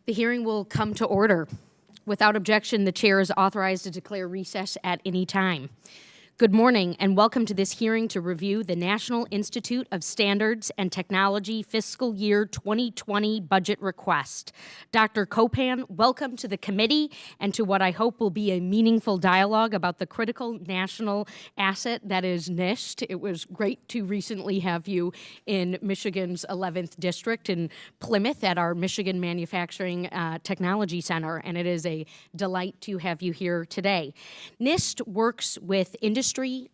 The hearing will come to order. Without objection, the chair is authorized to declare recess at any time. Good morning and welcome to this hearing to review the National Institute of Standards and Technology fiscal year 2020 budget request. Dr. Copan, welcome to the committee and to what I hope will be a meaningful dialogue about the critical national asset that is NIST. It was great to recently have you in Michigan's 11th district in Plymouth at our Michigan Manufacturing Technology Center, and it is a delight to have you here today. NIST works with industry,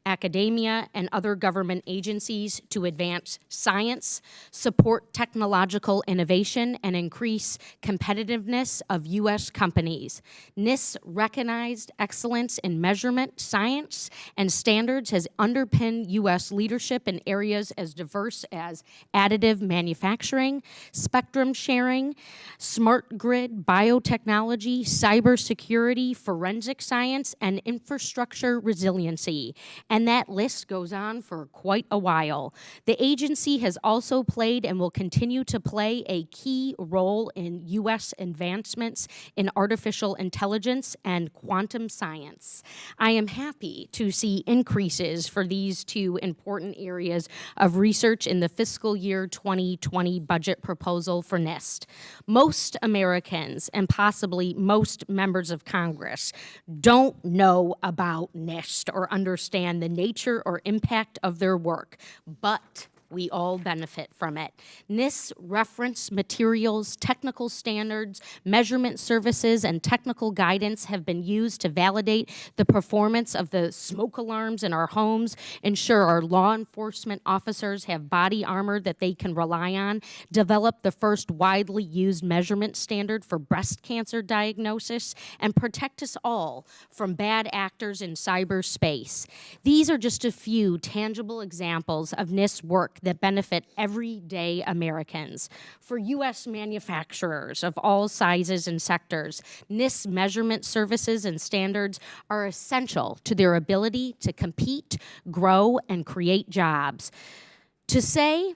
academia, and other government agencies to advance science, support technological innovation, and increase competitiveness of U.S. companies. NIST's recognized excellence in measurement, science, and standards has underpinned U.S. leadership in areas as diverse as additive manufacturing, spectrum sharing, smart grid, biotechnology, cybersecurity, forensic science, and infrastructure resiliency. And that list goes on for quite a while. The agency has also played and will continue to play a key role in U.S. advancements in artificial intelligence and quantum science. I am happy to see increases for these two important areas of research in the fiscal year 2020 budget proposal for NIST. Most Americans, and possibly most members of Congress, don't know about NIST or understand the nature or impact of their work, but we all benefit from it. NIST reference materials, technical standards, measurement services, and technical guidance have been used to validate the performance of the smoke alarms in our homes, ensure our law enforcement officers have body armor that they can rely on, develop the first widely used measurement standard for breast cancer diagnosis, and protect us all from bad actors in cyberspace. These are just a few tangible examples of NIST's work that benefit everyday Americans. For U.S. manufacturers of all sizes and sectors, NIST's measurement services and standards are essential to their ability to compete, grow, and create jobs. To say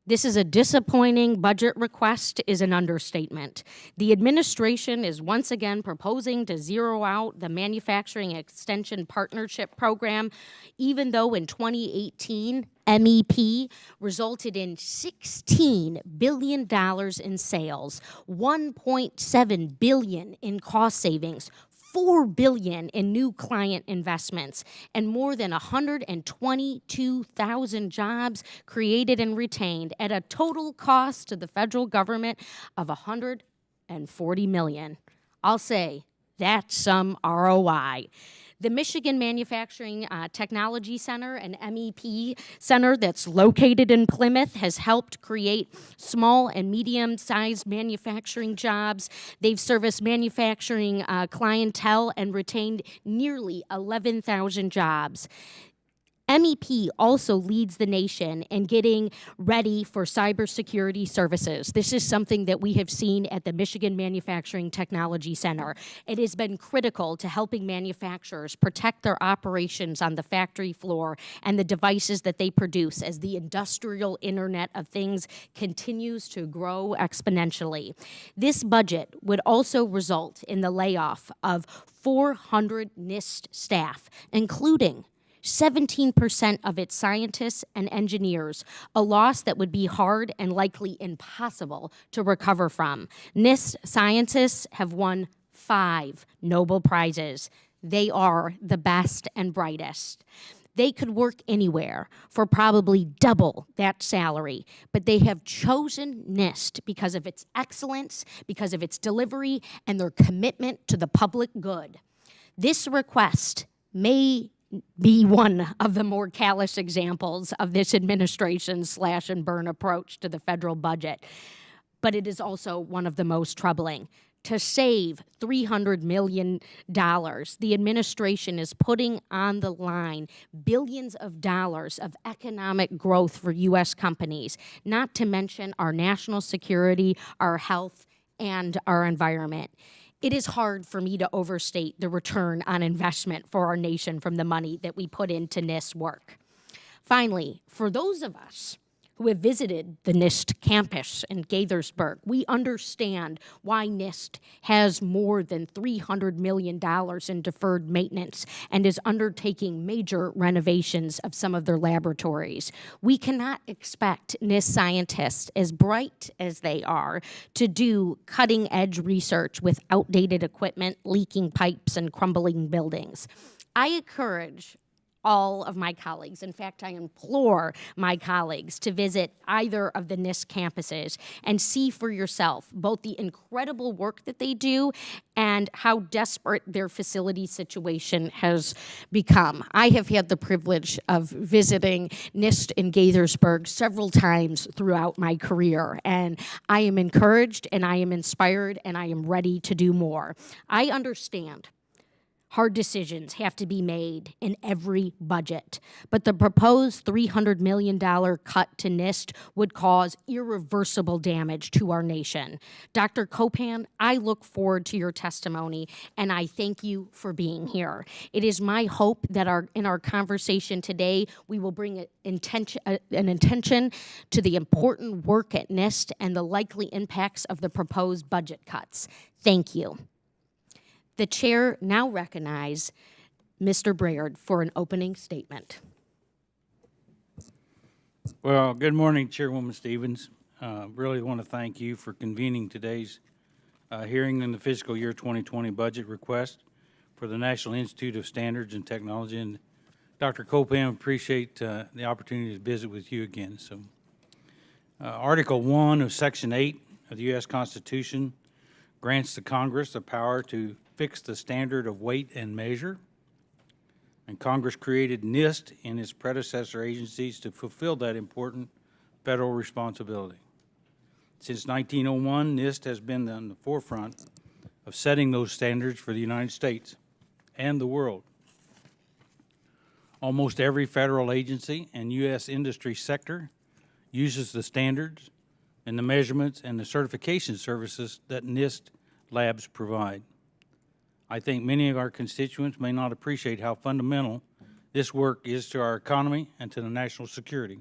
this is a disappointing budget request is an understatement. The administration is once again proposing to zero out the Manufacturing Extension Partnership Program, even though in 2018, MEP resulted in $16 billion in sales, $1.7 billion in cost savings, $4 billion in new client investments, and more than 122,000 jobs created and retained at a total cost to the federal government of $140 million. I'll say that's some ROI. The Michigan Manufacturing Technology Center, an MEP center that's located in Plymouth, has helped create small and medium-sized manufacturing jobs. They've serviced manufacturing clientele and retained nearly 11,000 jobs. MEP also leads the nation in getting ready for cybersecurity services. This is something that we have seen at the Michigan Manufacturing Technology Center. It has been critical to helping manufacturers protect their operations on the factory floor and the devices that they produce as the industrial Internet of Things continues to grow exponentially. This budget would also result in the layoff of 400 NIST staff, including 17% of its scientists and engineers, a loss that would be hard and likely impossible to recover from. NIST scientists have won 5 Nobel Prizes. They are the best and brightest. They could work anywhere for probably double that salary, but they have chosen NIST because of its excellence, because of its delivery, and their commitment to the public good. This request may be one of the more callous examples of this administration's slash and burn approach to the federal budget, but it is also one of the most troubling. To save $300 million, the administration is putting on the line billions of dollars of economic growth for U.S. companies, not to mention our national security, our health, and our environment. It is hard for me to overstate the return on investment for our nation from the money that we put into NIST work. Finally, for those of us who have visited the NIST campus in Gaithersburg. We understand why NIST has more than $300 million in deferred maintenance and is undertaking major renovations of some of their laboratories. We cannot expect NIST scientists, as bright as they are, to do cutting-edge research with outdated equipment, leaking pipes, and crumbling buildings. I encourage all of my colleagues. In fact, I implore my colleagues to visit either of the NIST campuses and see for yourself both the incredible work that they do and how desperate their facility situation has become. I have had the privilege of visiting NIST in Gaithersburg several times throughout my career, and I am encouraged and I am inspired and I am ready to do more. I understand hard decisions have to be made in every budget, but the proposed $300 million cut to NIST would cause irreversible damage to our nation. Dr. Copan, I look forward to your testimony, and I thank you for being here. It is my hope that in our conversation today, we will bring an intention to the important work at NIST and the likely impacts of the proposed budget cuts. Thank you. The chair now recognizes Mr. Braillard for an opening statement. Well, good morning, Chairwoman Stevens. Really want to thank you for convening today's hearing in the fiscal year 2020 budget request for the National Institute of Standards and Technology. And Dr. Copan, appreciate the opportunity to visit with you again. So, Article 1 of Section 8 of the U.S. Constitution grants the Congress the power to fix the standard of weight and measure, and Congress created NIST and its predecessor agencies to fulfill that important federal responsibility. Since 1901, NIST has been on the forefront of setting those standards for the United States and the world. Almost every federal agency and U.S. industry sector uses the standards and the measurements and the certification services that NIST labs provide. I think many of our constituents may not appreciate how fundamental this work is to our economy and to the national security.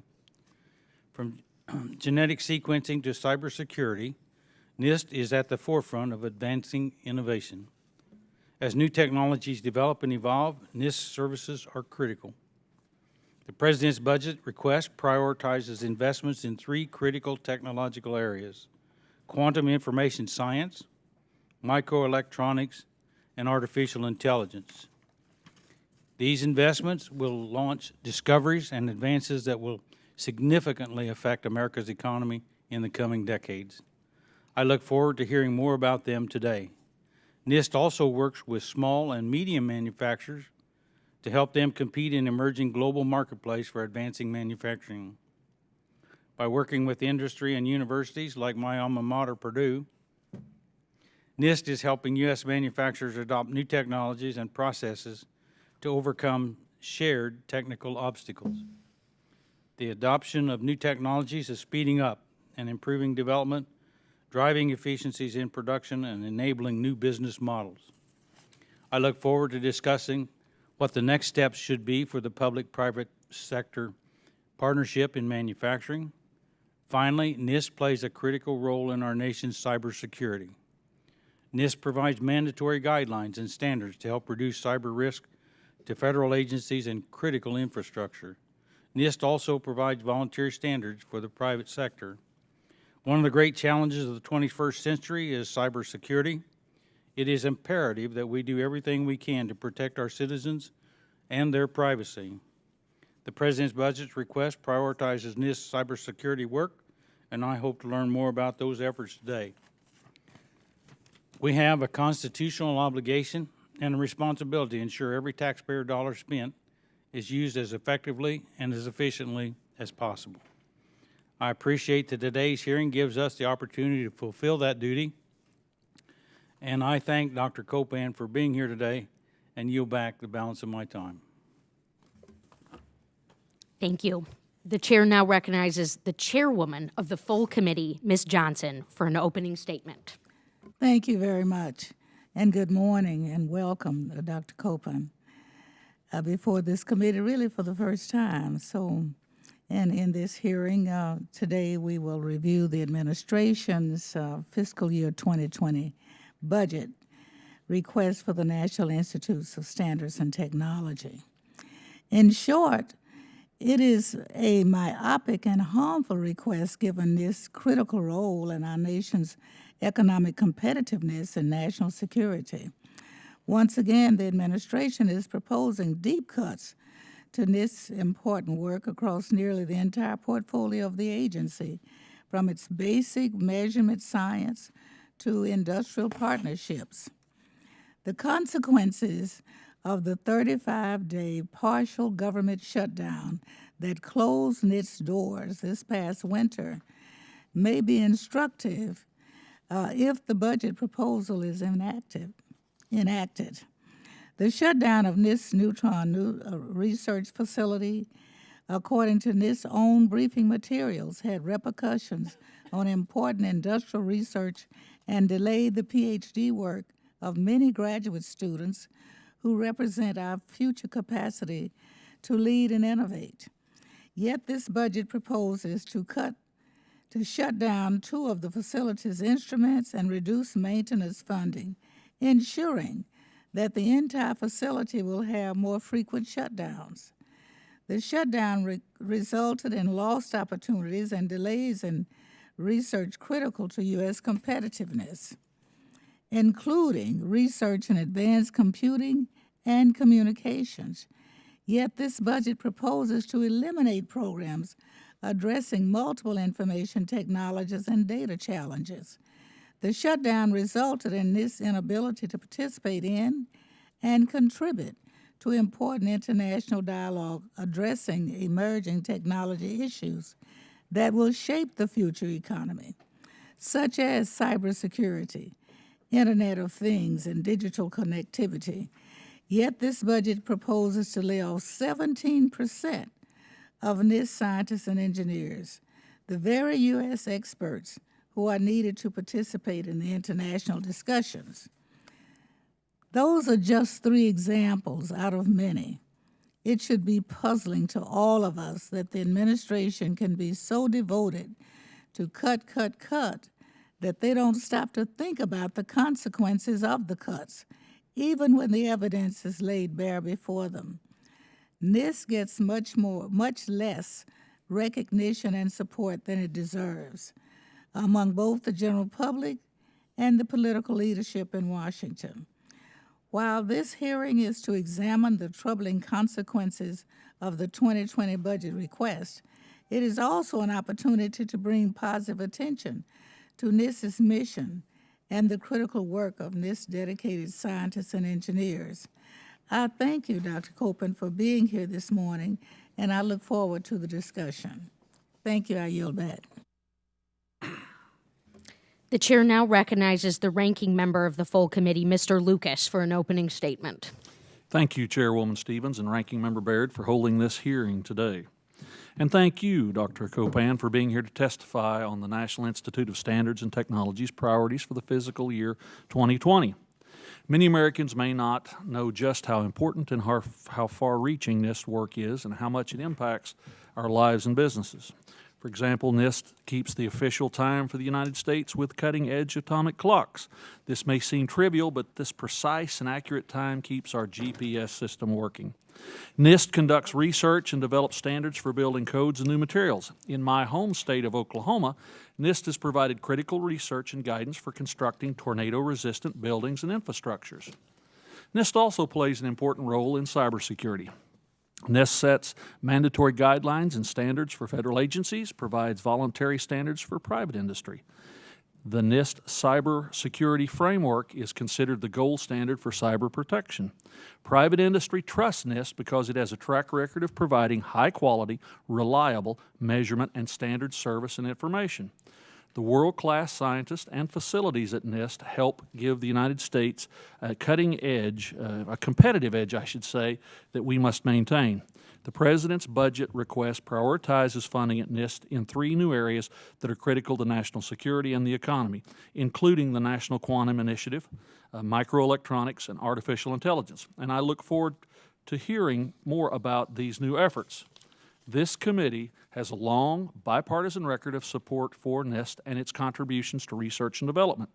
From genetic sequencing to cybersecurity, NIST is at the forefront of advancing innovation. As new technologies develop and evolve, NIST services are critical. The President's budget request prioritizes investments in 3 critical technological areas: quantum information science, microelectronics, and artificial intelligence. These investments will launch discoveries and advances that will significantly affect America's economy in the coming decades. I look forward to hearing more about them today. NIST also works with small and medium manufacturers to help them compete in emerging global marketplace for advancing manufacturing. By working with industry and universities like my alma mater, Purdue, NIST is helping U.S. manufacturers adopt new technologies and processes to overcome shared technical obstacles. The adoption of new technologies is speeding up and improving development, driving efficiencies in production, and enabling new business models. I look forward to discussing what the next steps should be for the public-private sector partnership in manufacturing. Finally, NIST plays a critical role in our nation's cybersecurity. NIST provides mandatory guidelines and standards to help reduce cyber risk to federal agencies and critical infrastructure. NIST also provides voluntary standards for the private sector. One of the great challenges of the 21st century is cybersecurity. It is imperative that we do everything we can to protect our citizens and their privacy. The President's budget request prioritizes NIST cybersecurity work, and I hope to learn more about those efforts today. We have a constitutional obligation and a responsibility to ensure every taxpayer dollar spent is used as effectively and as efficiently as possible. I appreciate that today's hearing gives us the opportunity to fulfill that duty, and I thank Dr. Copan for being here today and yield back the balance of my time. Thank you. The chair now recognizes the chairwoman of the full committee, Ms. Johnson, for an opening statement. Thank you very much, and good morning and welcome, Dr. Copan, before this committee really for the first time. So And in this hearing today, we will review the administration's fiscal year 2020 budget request for the National Institutes of Standards and Technology. In short, it is a myopic and harmful request given this critical role in our nation's economic competitiveness and national security. Once again, the administration is proposing deep cuts to NIST's important work across nearly the entire portfolio of the agency, from its basic measurement science to industrial partnerships. The consequences of the 35-day partial government shutdown that closed NIST's doors this past winter may be instructive if the budget proposal is enacted. The shutdown of NIST's Neutron research facility, according to NIST's own briefing materials, had repercussions on important industrial research and delayed the PhD work of many graduate students who represent our future capacity to lead and innovate. Yet this budget proposes to shut down two of the facility's instruments and reduce maintenance funding, ensuring that the entire facility will have more frequent shutdowns. The shutdown resulted in lost opportunities and delays in research critical to U.S. competitiveness, including research in advanced computing and communications. Yet this budget proposes to eliminate programs addressing multiple information technologies and data challenges. The shutdown resulted in this inability to participate in and contribute to important international dialogue addressing emerging technology issues that will shape the future economy, such as cybersecurity, Internet of Things, and digital connectivity. Yet this budget proposes to lay off 17% of NIST scientists and engineers, the very U.S. experts who are needed to participate in the international discussions. Those are just 3 examples out of many. It should be puzzling to all of us that the administration can be so devoted to cut, that they don't stop to think about the consequences of the cuts, even when the evidence is laid bare before them. NIST gets much less recognition and support than it deserves among both the general public and the political leadership in Washington. While this hearing is to examine the troubling consequences of the 2020 budget request, it is also an opportunity to bring positive attention to NIST's mission and the critical work of NIST dedicated scientists and engineers. I thank you, Dr. Copan, for being here this morning, and I look forward to the discussion. Thank you. I yield back. The chair now recognizes the ranking member of the full committee, Mr. Lucas, for an opening statement. Thank you, Chairwoman Stevens and Ranking Member Baird, for holding this hearing today. And thank you, Dr. Copan, for being here to testify on the National Institute of Standards and Technology's priorities for the fiscal year 2020. Many Americans may not know just how important and how far-reaching NIST work is and how much it impacts our lives and businesses. For example, NIST keeps the official time for the United States with cutting-edge atomic clocks. This may seem trivial, but this precise and accurate time keeps our GPS system working. NIST conducts research and develops standards for building codes and new materials. In my home state of Oklahoma, NIST has provided critical research and guidance for constructing tornado-resistant buildings and infrastructures. NIST also plays an important role in cybersecurity. NIST sets mandatory guidelines and standards for federal agencies, provides voluntary standards for private industry. The NIST cybersecurity framework is considered the gold standard for cyber protection. Private industry trusts NIST because it has a track record of providing high-quality, reliable measurement and standard service and information. The world-class scientists and facilities at NIST help give the United States a cutting edge, a competitive edge, I should say, that we must maintain. The President's budget request prioritizes funding at NIST in 3 new areas that are critical to national security and the economy, including the National Quantum Initiative, microelectronics, and artificial intelligence. And I look forward to hearing more about these new efforts. This committee has a long bipartisan record of support for NIST and its contributions to research and development.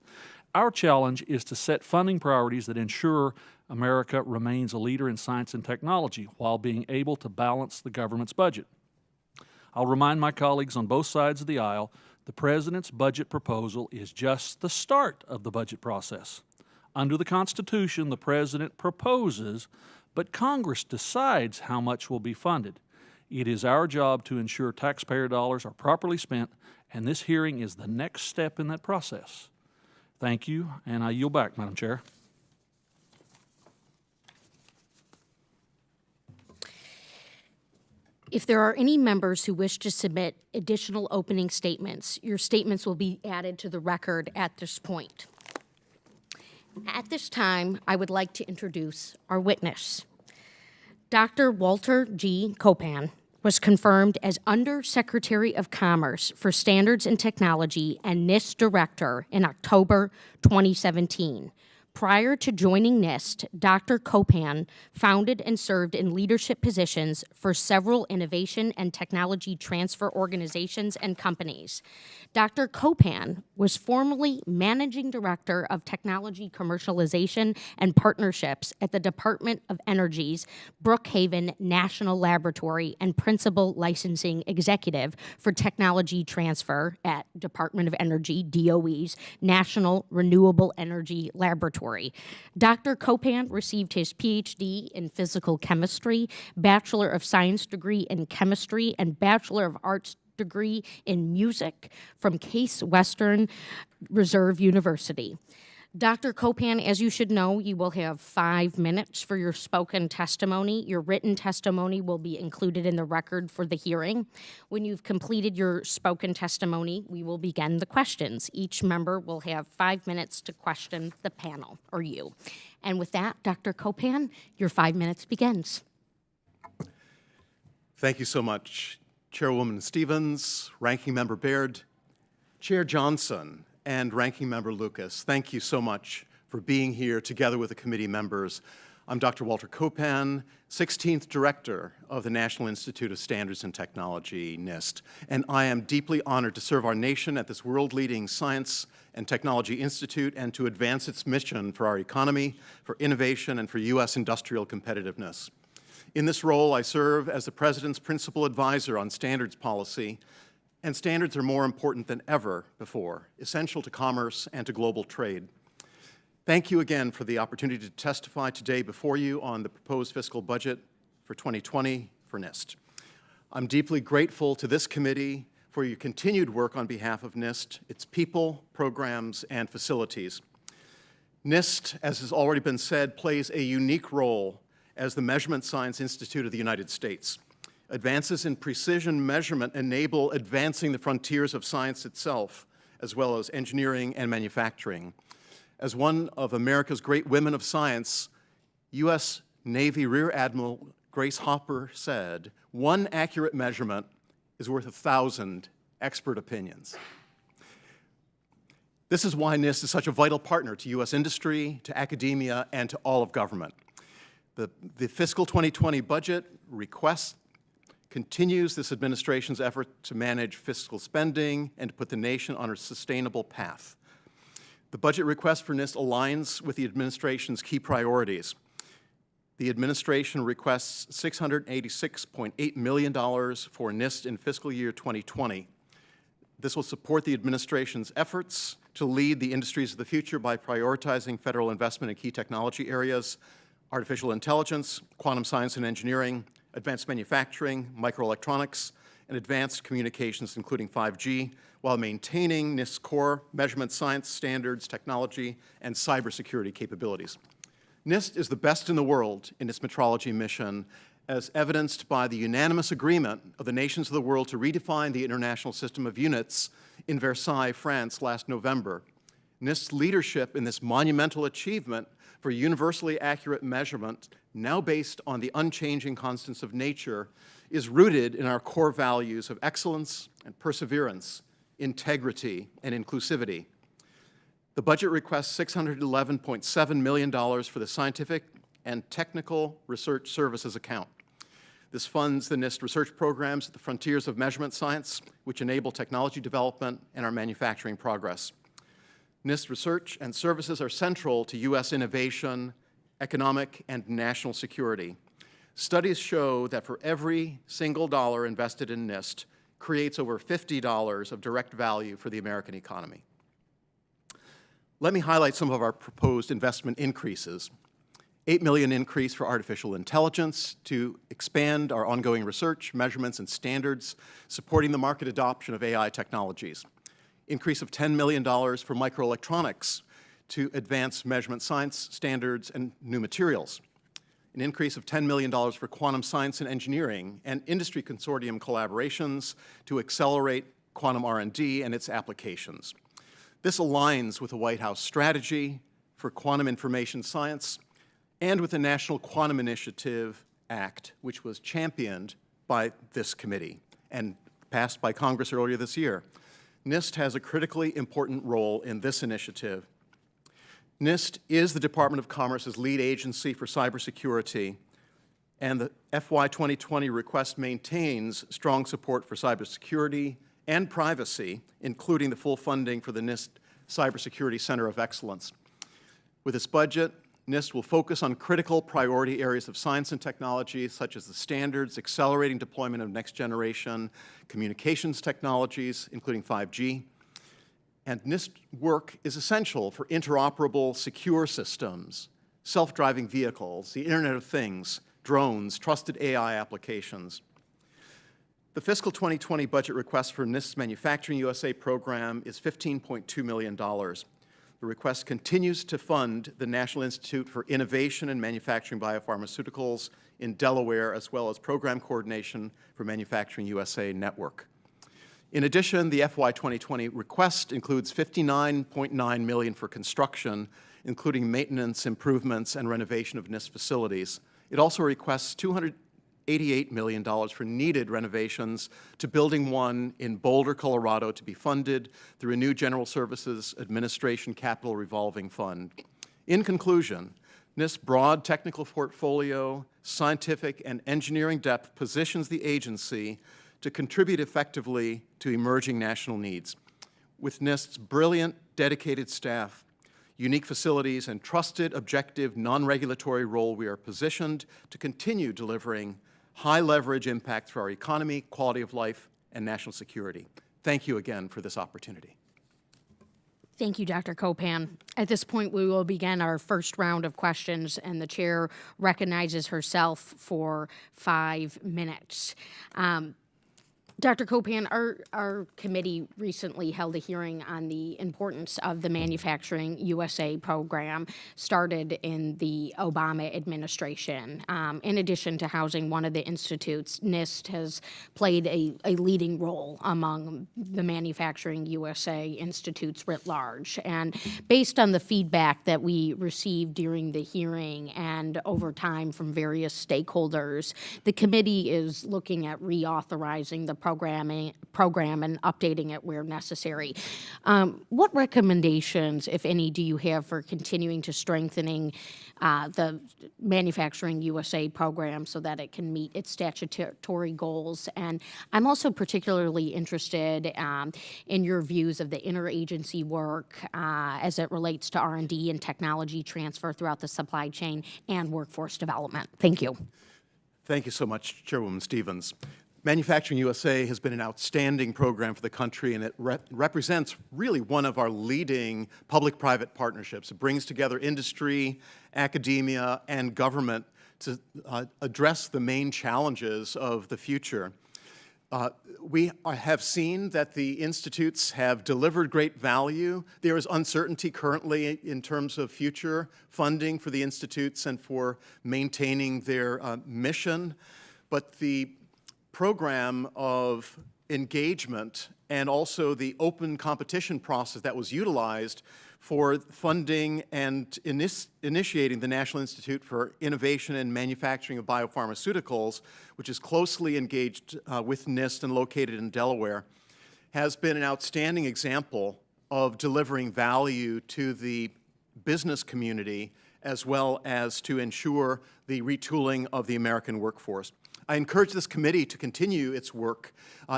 Our challenge is to set funding priorities that ensure America remains a leader in science and technology while being able to balance the government's budget. I'll remind my colleagues on both sides of the aisle, the President's budget proposal is just the start of the budget process. Under the Constitution, the President proposes, but Congress decides how much will be funded. It is our job to ensure taxpayer dollars are properly spent, and this hearing is the next step in that process. Thank you, and I yield back, Madam Chair. If there are any members who wish to submit additional opening statements, your statements will be added to the record at this point. At this time, I would like to introduce our witness. Dr. Walter G. Copan was confirmed as Undersecretary of Commerce for Standards and Technology and NIST Director in October 2017. Prior to joining NIST, Dr. Copan founded and served in leadership positions for several innovation and technology transfer organizations and companies. Dr. Copan was formerly Managing Director of Technology Commercialization and Partnerships at the Department of Energy's Brookhaven National Laboratory and Principal Licensing Executive for Technology Transfer at Department of Energy, DOE's National Renewable Energy Laboratory. Dr. Copan received his PhD in Physical Chemistry, Bachelor of Science degree in Chemistry, and Bachelor of Arts degree in Music from Case Western Reserve University. Dr. Copan, as you should know, you will have 5 minutes for your spoken testimony. Your written testimony will be included in the record for the hearing. When you've completed your spoken testimony, we will begin the questions. Each member will have 5 minutes to question the panel, or you. And with that, Dr. Copan, your 5 minutes begins. Thank you so much, Chairwoman Stevens, Ranking Member Baird, Chair Johnson, and Ranking Member Lucas. Thank you so much for being here together with the committee members. I'm Dr. Walter Copan, 16th Director of the National Institute of Standards and Technology, NIST, and I am deeply honored to serve our nation at this world-leading science and technology institute and to advance its mission for our economy, for innovation, and for U.S. industrial competitiveness. In this role, I serve as the President's principal advisor on standards policy, and standards are more important than ever before, essential to commerce and to global trade. Thank you again for the opportunity to testify today before you on the proposed fiscal budget for 2020 for NIST. I'm deeply grateful to this committee for your continued work on behalf of NIST, its people, programs, and facilities. NIST, as has already been said, plays a unique role as the Measurement Science Institute of the United States. Advances in precision measurement enable advancing the frontiers of science itself, as well as engineering and manufacturing. As one of America's great women of science, U.S. Navy Rear Admiral Grace Hopper said, "One accurate measurement is worth 1,000 expert opinions." This is why NIST is such a vital partner to U.S. industry, to academia, and to all of government. The fiscal 2020 budget request continues this administration's effort to manage fiscal spending and to put the nation on a sustainable path. The budget request for NIST aligns with the administration's key priorities. The administration requests $686.8 million for NIST in fiscal year 2020. This will support the administration's efforts to lead the industries of the future by prioritizing federal investment in key technology areas, artificial intelligence, quantum science and engineering, advanced manufacturing, microelectronics, and advanced communications, including 5G, while maintaining NIST's core measurement science, standards, technology, and cybersecurity capabilities. NIST is the best in the world in its metrology mission, as evidenced by the unanimous agreement of the nations of the world to redefine the international system of units in Versailles, France, last November. NIST's leadership in this monumental achievement for universally accurate measurement, now based on the unchanging constants of nature, is rooted in our core values of excellence and perseverance, integrity, and inclusivity. The budget requests $611.7 million for the Scientific and Technical Research Services account. This funds the NIST research programs at the frontiers of measurement science, which enable technology development and our manufacturing progress. NIST research and services are central to U.S. innovation, economic, and national security. Studies show that for every single dollar invested in NIST creates over $50 of direct value for the American economy. Let me highlight some of our proposed investment increases. $8 million increase for artificial intelligence to expand our ongoing research, measurements, and standards supporting the market adoption of AI technologies. Increase of $10 million for microelectronics to advance measurement science standards and new materials. An increase of $10 million for quantum science and engineering and industry consortium collaborations to accelerate quantum R&D and its applications. This aligns with the White House strategy for quantum information science and with the National Quantum Initiative Act, which was championed by this committee and passed by Congress earlier this year. NIST has a critically important role in this initiative. NIST is the Department of Commerce's lead agency for cybersecurity, and the FY 2020 request maintains strong support for cybersecurity and privacy, including the full funding for the NIST Cybersecurity Center of Excellence. With its budget, NIST will focus on critical priority areas of science and technology, such as the standards, accelerating deployment of next-generation communications technologies, including 5G. And NIST work is essential for interoperable, secure systems, self-driving vehicles, the Internet of Things, drones, trusted AI applications. The fiscal 2020 budget request for NIST's Manufacturing USA program is $15.2 million. The request continues to fund the National Institute for Innovation and Manufacturing Biopharmaceuticals in Delaware, as well as program coordination for Manufacturing USA Network. In addition, the FY 2020 request includes $59.9 million for construction, including maintenance, improvements, and renovation of NIST facilities. It also requests $288 million for needed renovations to Building 1 in Boulder, Colorado, to be funded through a new General Services Administration Capital Revolving Fund. In conclusion, NIST's broad technical portfolio, scientific and engineering depth positions the agency to contribute effectively to emerging national needs. With NIST's brilliant, dedicated staff, unique facilities, and trusted, objective, non-regulatory role, we are positioned to continue delivering high-leverage impact for our economy, quality of life, and national security. Thank you again for this opportunity. Thank you, Dr. Copan. At this point, we will begin our first round of questions, and the chair recognizes herself for 5 minutes. Dr. Copan, our committee recently held a hearing on the importance of the Manufacturing USA program started in the Obama administration. In addition to housing one of the institutes, NIST has played a leading role among the Manufacturing USA institutes writ large. And based on the feedback that we received during the hearing and over time from various stakeholders, the committee is looking at reauthorizing the program and updating it where necessary. What recommendations, if any, do you have for continuing to strengthening the Manufacturing USA program so that it can meet its statutory goals? And I'm also particularly interested in your views of the interagency work as it relates to R&D and technology transfer throughout the supply chain and workforce development. Thank you. Thank you so much, Chairwoman Stevens. Manufacturing USA has been an outstanding program for the country, and it represents really one of our leading public-private partnerships. It brings together industry, academia, and government to address the main challenges of the future. We have seen that the institutes have delivered great value. There is uncertainty currently in terms of future funding for the institutes and for maintaining their mission, but the program of engagement and also the open competition process that was utilized for funding and initiating the National Institute for Innovation and Manufacturing of Biopharmaceuticals, which is closely engaged with NIST and located in Delaware, has been an outstanding example of delivering value to the business community as well as to ensure the retooling of the American workforce. I encourage this committee to continue its work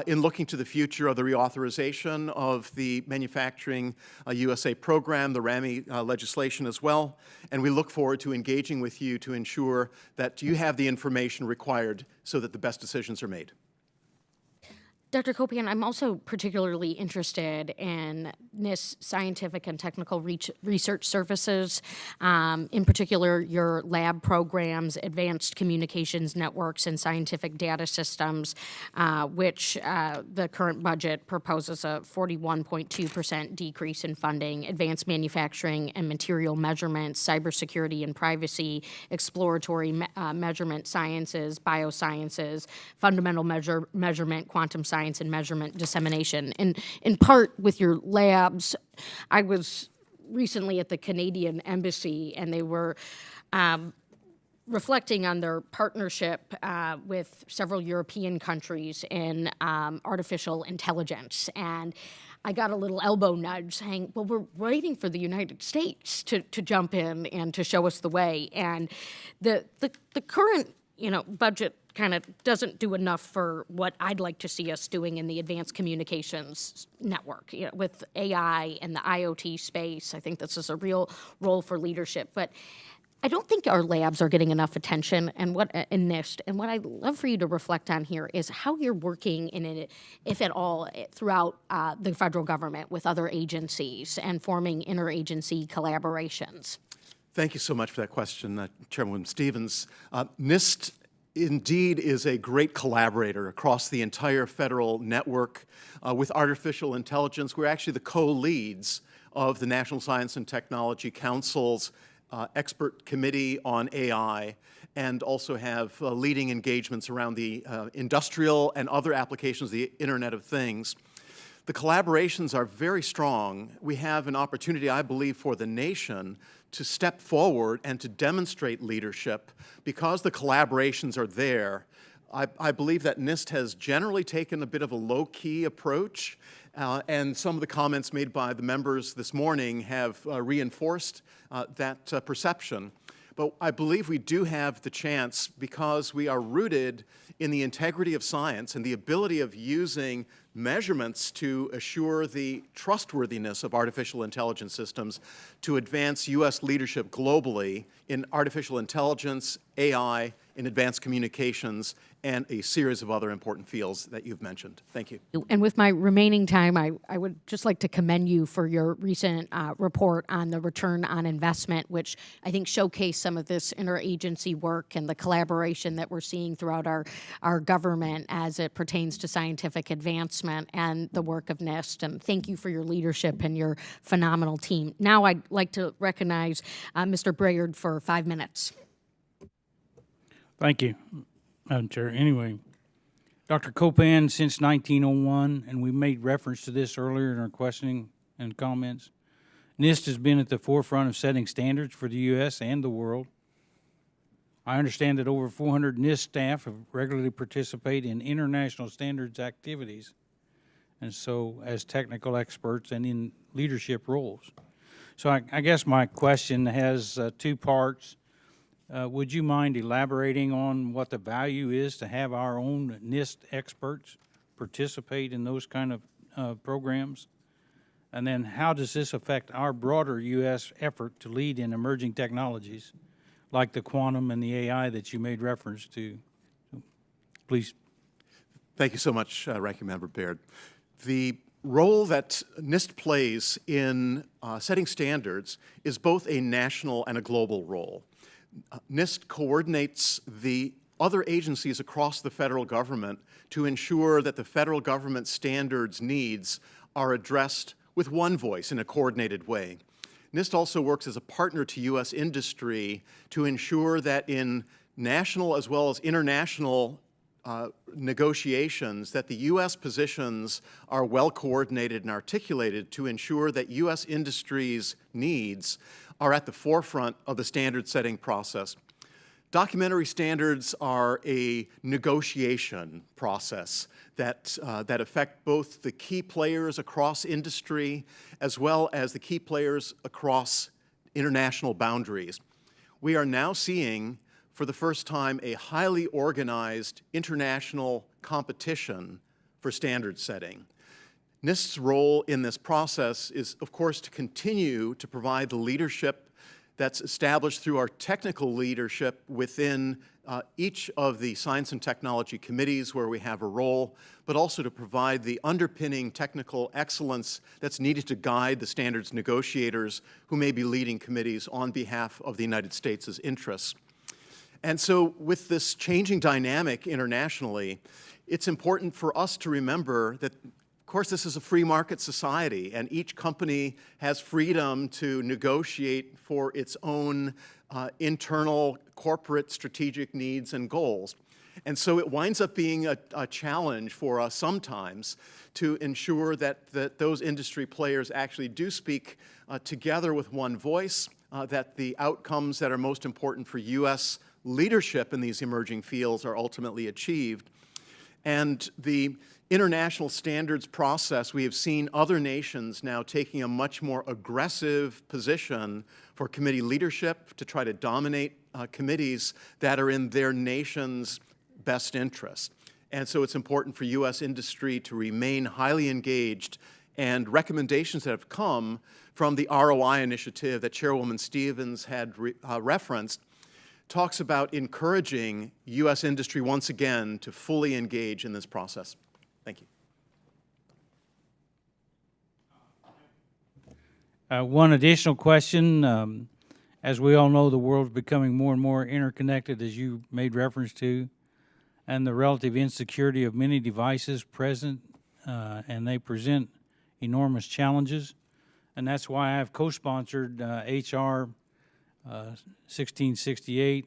in looking to the future of the reauthorization of the Manufacturing USA program, the RAMI legislation as well, and we look forward to engaging with you to ensure that you have the information required so that the best decisions are made. Dr. Copan, I'm also particularly interested in NIST scientific and technical research services, in particular your lab programs, advanced communications networks, and scientific data systems, which the current budget proposes a 41.2% decrease in funding, advanced manufacturing and material measurements, cybersecurity and privacy, exploratory measurement sciences, biosciences, fundamental measurement, quantum science, and measurement dissemination. And in part with your labs, I was recently at the Canadian Embassy, and they were reflecting on their partnership with several European countries in artificial intelligence. And I got a little elbow nudge saying, well, we're waiting for the United States to jump in and to show us the way. And the current budget kind of doesn't do enough for what I'd like to see us doing in the advanced communications network. With AI and the IoT space, I think this is a real role for leadership. But I don't think our labs are getting enough attention in NIST. And what I'd love for you to reflect on here is how you're working in it, if at all, throughout the federal government with other agencies and forming interagency collaborations. Thank you so much for that question, Chairwoman Stevens. NIST indeed is a great collaborator across the entire federal network with artificial intelligence. We're actually the co-leads of the National Science and Technology Council's expert committee on AI, and also have leading engagements around the industrial and other applications of the Internet of Things. The collaborations are very strong. We have an opportunity, I believe, for the nation to step forward and to demonstrate leadership. Because the collaborations are there, I believe that NIST has generally taken a bit of a low-key approach, and some of the comments made by the members this morning have reinforced that perception. But I believe we do have the chance, because we are rooted in the integrity of science and the ability of using measurements to assure the trustworthiness of artificial intelligence systems, to advance U.S. leadership globally in artificial intelligence, AI, in advanced communications, and a series of other important fields that you've mentioned. Thank you. And with my remaining time, I would just like to commend you for your recent report on the return on investment, which I think showcased some of this interagency work and the collaboration that we're seeing throughout our government as it pertains to scientific advancement and the work of NIST. And thank you for your leadership and your phenomenal team. Now I'd like to recognize Mr. Braillard for 5 minutes. Thank you, Madam Chair. Anyway, Dr. Copan, since 1901, and we made reference to this earlier in our questioning and comments, NIST has been at the forefront of setting standards for the U.S. and the world. I understand that over 400 NIST staff have regularly participate in international standards activities, and so as technical experts and in leadership roles. So I guess my question has two parts. Would you mind elaborating on what the value is to have our own NIST experts participate in those kind of programs? And then how does this affect our broader U.S. effort to lead in emerging technologies like the quantum and the AI that you made reference to? Please. Thank you so much, Ranking Member Baird. The role that NIST plays in setting standards is both a national and a global role. NIST coordinates the other agencies across the federal government to ensure that the federal government standards needs are addressed with one voice in a coordinated way. NIST also works as a partner to U.S. industry to ensure that in national as well as international negotiations, that the U.S. positions are well coordinated and articulated to ensure that U.S. industry's needs are at the forefront of the standard setting process. Documentary standards are a negotiation process that affect both the key players across industry as well as the key players across international boundaries. We are now seeing for the first time, a highly organized international competition for standard setting. NIST's role in this process is, of course, to continue to provide the leadership that's established through our technical leadership within each of the science and technology committees where we have a role, but also to provide the underpinning technical excellence that's needed to guide the standards negotiators who may be leading committees on behalf of the United States' interests. And so with this changing dynamic internationally, it's important for us to remember that, of course, this is a free market society, and each company has freedom to negotiate for its own internal corporate strategic needs and goals. And so it winds up being a challenge for us sometimes to ensure that those industry players actually do speak together with one voice, that the outcomes that are most important for U.S. leadership in these emerging fields are ultimately achieved. And the international standards process, we have seen other nations now taking a much more aggressive position for committee leadership to try to dominate committees that are in their nation's best interest. And so it's important for U.S. industry to remain highly engaged, and recommendations that have come from the ROI initiative that Chairwoman Stevens had referenced talks about encouraging U.S. industry once again to fully engage in this process. Thank you. One additional question. As we all know, the world's becoming more and more interconnected, as you made reference to, and the relative insecurity of many devices present, and they present enormous challenges. And that's why I've co-sponsored H.R. 1668,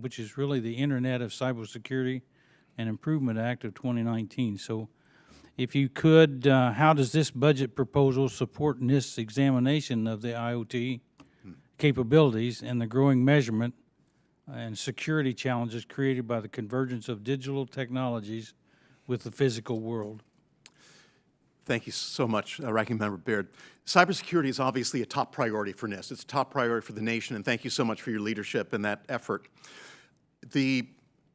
which is really the Internet of Cybersecurity and Improvement Act of 2019. So if you could, how does this budget proposal support NIST's examination of the IoT capabilities and the growing measurement and security challenges created by the convergence of digital technologies with the physical world? Thank you so much, Ranking Member Baird. Cybersecurity is obviously a top priority for NIST. It's a top priority for the nation, and thank you so much for your leadership in that effort. The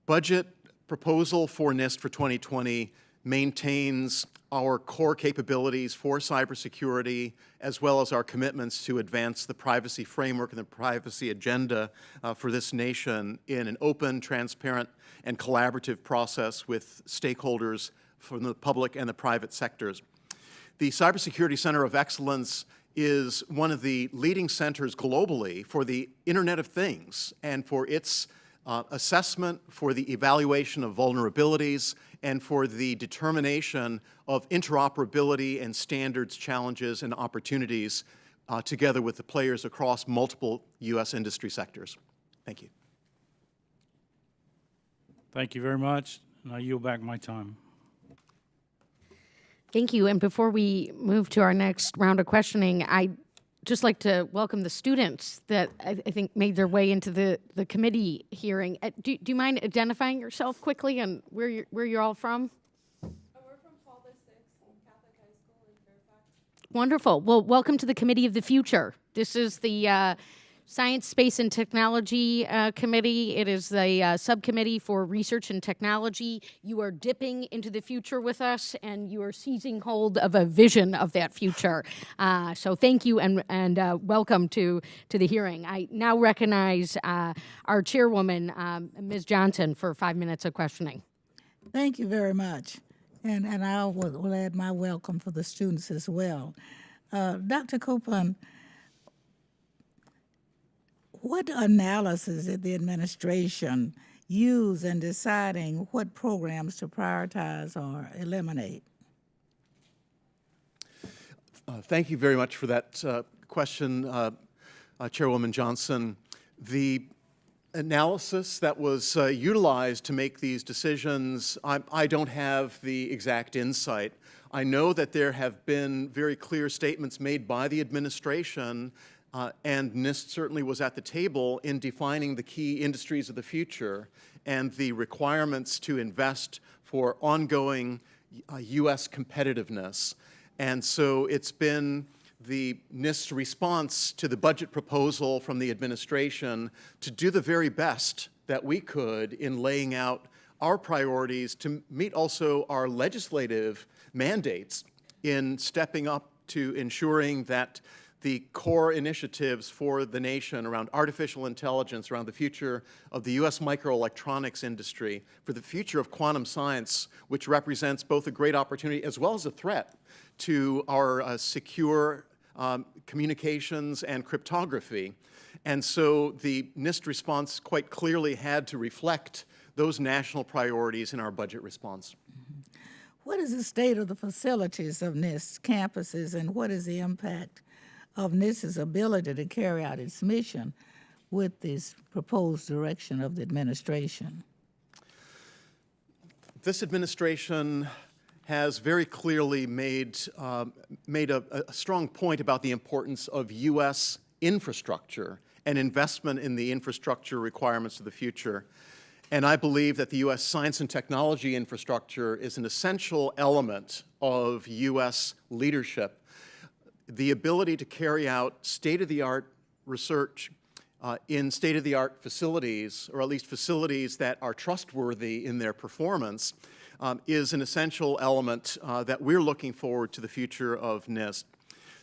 budget proposal for NIST for 2020 maintains our core capabilities for cybersecurity, as well as our commitments to advance the privacy framework and the privacy agenda for this nation in an open, transparent, and collaborative process with stakeholders from the public and the private sectors. The Cybersecurity Center of Excellence is one of the leading centers globally for the Internet of Things and for its assessment, for the evaluation of vulnerabilities, and for the determination of interoperability and standards challenges and opportunities together with the players across multiple U.S. industry sectors. Thank you. Thank you very much, and I yield back my time. Thank you. And before we move to our next round of questioning, I'd just like to welcome the students that I think made their way into the committee hearing. Do you mind identifying yourself quickly and where you're all from? We're from Paul VI Catholic High School in Fairfax. Wonderful. Well, welcome to the Committee of the Future. This is the Science, Space, and Technology Committee. It is the Subcommittee for Research and Technology. You are dipping into the future with us, and you are seizing hold of a vision of that future. So thank you, and welcome to the hearing. I now recognize our chairwoman, Ms. Johnson, for 5 minutes of questioning. Thank you very much. And I will add my welcome for the students as well. Dr. Copan, what analysis did the administration use in deciding what programs to prioritize or eliminate? Thank you very much for that question, Chairwoman Johnson. The analysis that was utilized to make these decisions, I don't have the exact insight. I know that there have been very clear statements made by the administration, and NIST certainly was at the table in defining the key industries of the future and the requirements to invest for ongoing U.S. competitiveness. And so it's been the NIST response to the budget proposal from the administration to do the very best that we could in laying out our priorities to meet also our legislative mandates in stepping up to ensuring that the core initiatives for the nation around artificial intelligence, around the future of the U.S. microelectronics industry, for the future of quantum science, which represents both a great opportunity as well as a threat to our secure communications and cryptography. And so the NIST response quite clearly had to reflect those national priorities in our budget response. What is the state of the facilities of NIST campuses, and what is the impact of NIST's ability to carry out its mission with this proposed direction of the administration? This administration has very clearly made a strong point about the importance of U.S. infrastructure and investment in the infrastructure requirements of the future. And I believe that the U.S. science and technology infrastructure is an essential element of U.S. leadership. The ability to carry out state-of-the-art research in state-of-the-art facilities, or at least facilities that are trustworthy in their performance, is an essential element that we're looking forward to the future of NIST.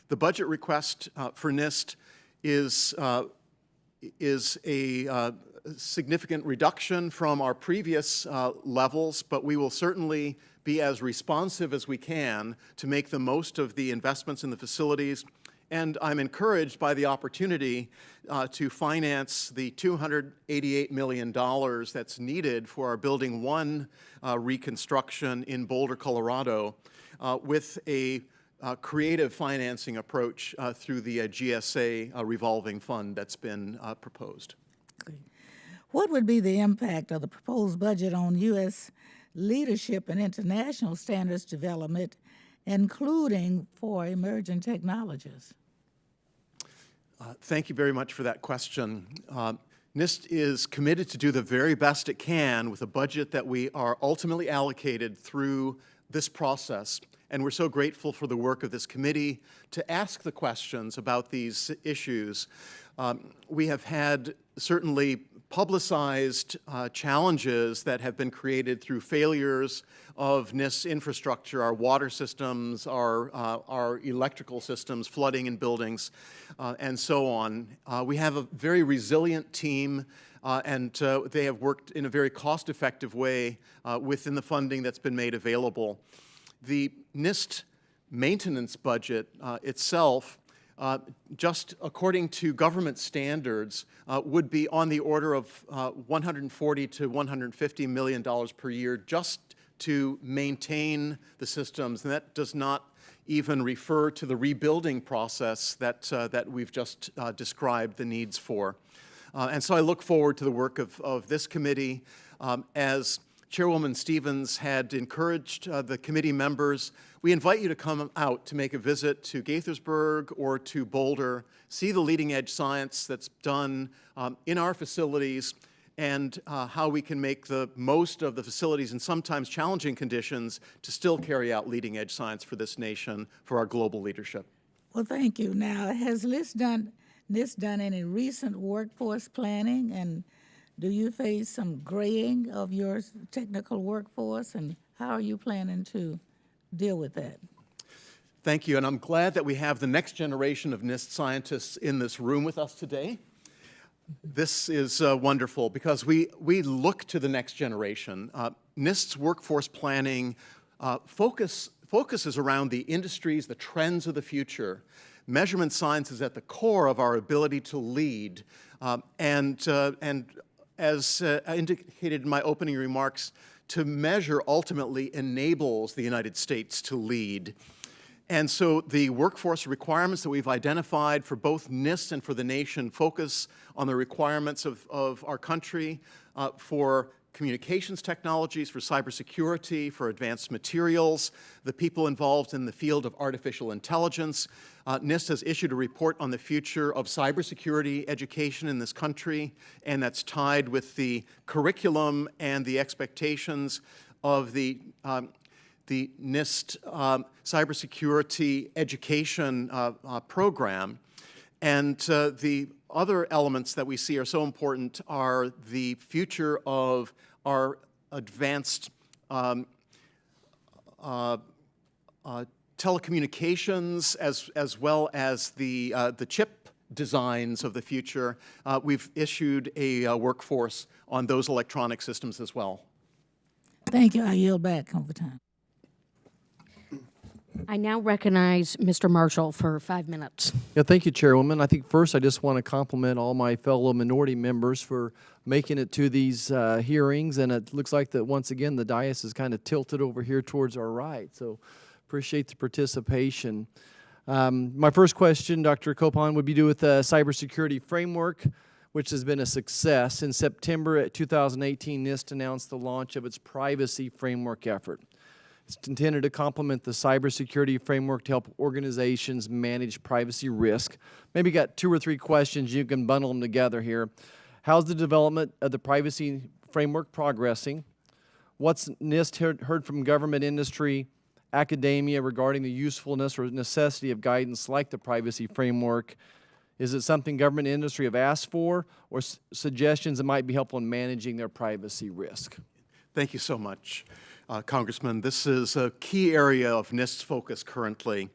The budget request for NIST is a significant reduction from our previous levels, but we will certainly be as responsive as we can to make the most of the investments in the facilities. And I'm encouraged by the opportunity to finance the $288 million that's needed for our Building 1 reconstruction in Boulder, Colorado, with a creative financing approach through the GSA revolving fund that's been proposed. What would be the impact of the proposed budget on U.S. leadership and international standards development, including for emerging technologies? Thank you very much for that question. NIST is committed to do the very best it can with a budget that we are ultimately allocated through this process. And we're so grateful for the work of this committee to ask the questions about these issues. We have had certainly publicized challenges that have been created through failures of NIST's infrastructure, our water systems, our electrical systems, flooding in buildings, and so on. We have a very resilient team, and they have worked in a very cost-effective way within the funding that's been made available. The NIST maintenance budget itself, just according to government standards, would be on the order of $140 to $150 million per year just to maintain the systems. And that does not even refer to the rebuilding process that we've just described the needs for. And so I look forward to the work of this committee. As Chairwoman Stevens had encouraged the committee members, we invite you to come out to make a visit to Gaithersburg or to Boulder, see the leading edge science that's done in our facilities, and how we can make the most of the facilities in sometimes challenging conditions to still carry out leading edge science for this nation, for our global leadership. Well, thank you. Now, has NIST done any recent workforce planning, and do you face some graying of your technical workforce, and how are you planning to deal with that? Thank you, and I'm glad that we have the next generation of NIST scientists in this room with us today. This is wonderful because we look to the next generation. NIST's workforce planning focuses around the industries, the trends of the future. Measurement science is at the core of our ability to lead, and as I indicated in my opening remarks, to measure ultimately enables the United States to lead. And so the workforce requirements that we've identified for both NIST and for the nation focus on the requirements of our country for communications technologies, for cybersecurity, for advanced materials, the people involved in the field of artificial intelligence. NIST has issued a report on the future of cybersecurity education in this country, and that's tied with the curriculum and the expectations of the the NIST cybersecurity education program. And the other elements that we see are so important are the future of our advanced telecommunications as well as the chip designs of the future. We've issued a workforce on those electronic systems as well. Thank you. I yield back over time. I now recognize Mr. Marshall for 5 minutes. Yeah, thank you, Chairwoman. I think first I just want to compliment all my fellow minority members for making it to these hearings, and it looks like that once again the dais is kind of tilted over here towards our right, so appreciate the participation. My first question, Dr. Copan, would be to do with the cybersecurity framework, which has been a success. In September 2018, NIST announced the launch of its privacy framework effort. It's intended to complement the cybersecurity framework to help organizations manage privacy risk. Maybe got 2 or 3 questions. You can bundle them together here. How's the development of the privacy framework progressing? What's NIST heard from government, industry, academia regarding the usefulness or necessity of guidance like the privacy framework? Is it something government and industry have asked for, or suggestions that might be helpful in managing their privacy risk? Thank you so much, Congressman. This is a key area of NIST's focus currently.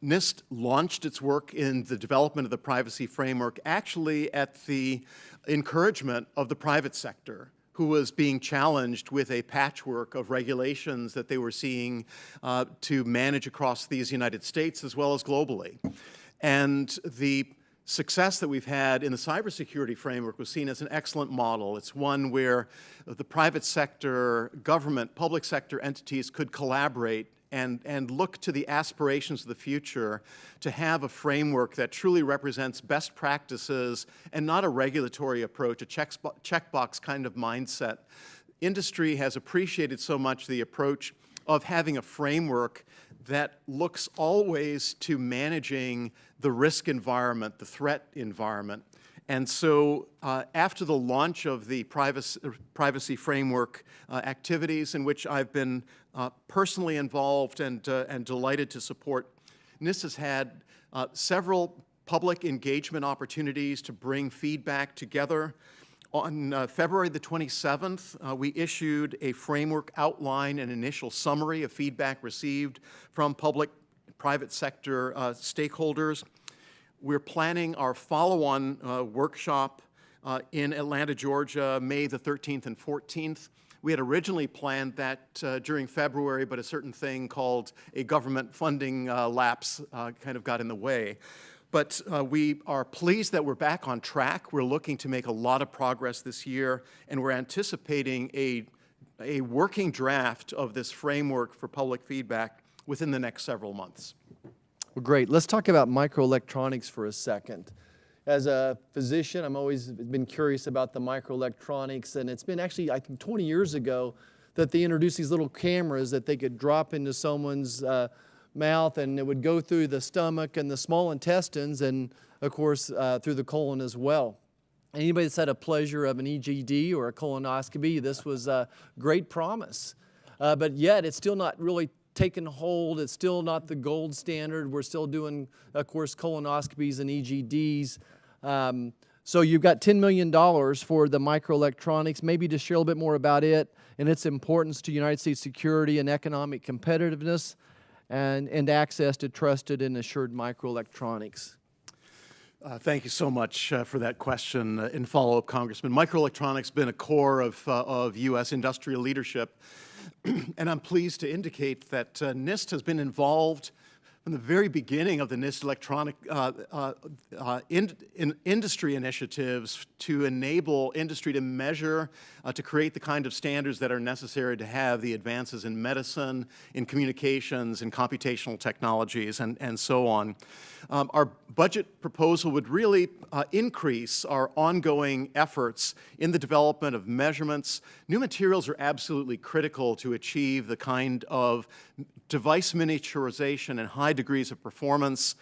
NIST launched its work in the development of the privacy framework actually at the encouragement of the private sector, who was being challenged with a patchwork of regulations that they were seeing to manage across these United States as well as globally. And the success that we've had in the cybersecurity framework was seen as an excellent model. It's one where the private sector, government, public sector entities could collaborate and look to the aspirations of the future to have a framework that truly represents best practices and not a regulatory approach, a checkbox kind of mindset. Industry has appreciated so much the approach of having a framework that looks always to managing the risk environment, the threat environment. And so after the launch of the privacy framework activities, in which I've been personally involved and delighted to support, NIST has had several public engagement opportunities to bring feedback together. On February the 27th, we issued a framework outline and initial summary of feedback received from public, private sector stakeholders. We're planning our follow-on workshop in Atlanta, Georgia, May the 13th and 14th. We had originally planned that during February, but a certain thing called a government funding lapse kind of got in the way. But we are pleased that we're back on track. We're looking to make a lot of progress this year, and we're anticipating a working draft of this framework for public feedback within the next several months. Well, great. Let's talk about microelectronics for a second. As a physician, I'm always been curious about the microelectronics, and it's been actually, I think, 20 years ago that they introduced these little cameras that they could drop into someone's mouth, and it would go through the stomach and the small intestines, and of course through the colon as well. Anybody that's had a pleasure of an EGD or a colonoscopy, this was a great promise. But yet it's still not really taken hold. It's still not the gold standard. We're still doing, of course, colonoscopies and EGDs. So you've got $10 million for the microelectronics. Maybe to share a little bit more about it and its importance to United States security and economic competitiveness, and access to trusted and assured microelectronics. Thank you so much for that question in follow-up, Congressman. Microelectronics has been a core of U.S. industrial leadership, and I'm pleased to indicate that NIST has been involved from the very beginning of the NIST electronic industry initiatives to enable industry to measure, to create the kind of standards that are necessary to have the advances in medicine, in communications, in computational technologies, and so on. Our budget proposal would really increase our ongoing efforts in the development of measurements. New materials are absolutely critical to achieve the kind of device miniaturization and high degrees of performance,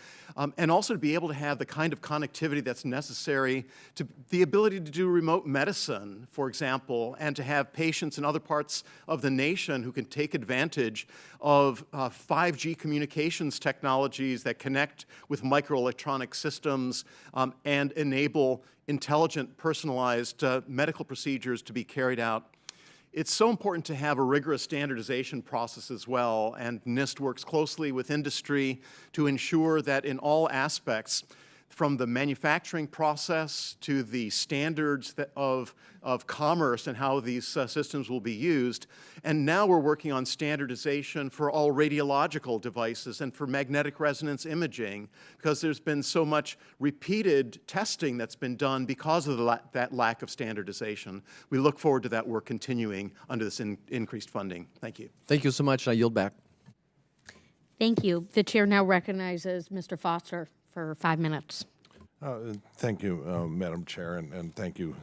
and also to be able to have the kind of connectivity that's necessary to the ability to do remote medicine, for example, and to have patients in other parts of the nation who can take advantage of 5G communications technologies that connect with microelectronic systems and enable intelligent, personalized medical procedures to be carried out. It's so important to have a rigorous standardization process as well, and NIST works closely with industry to ensure that in all aspects, from the manufacturing process to the standards of commerce and how these systems will be used. And now we're working on standardization for all radiological devices and for magnetic resonance imaging, because there's been so much repeated testing that's been done because of that lack of standardization. We look forward to that work continuing under this increased funding. Thank you. Thank you so much. I yield back. Thank you. The chair now recognizes Mr. Foster for 5 minutes. Thank you, Madam Chair, and thank you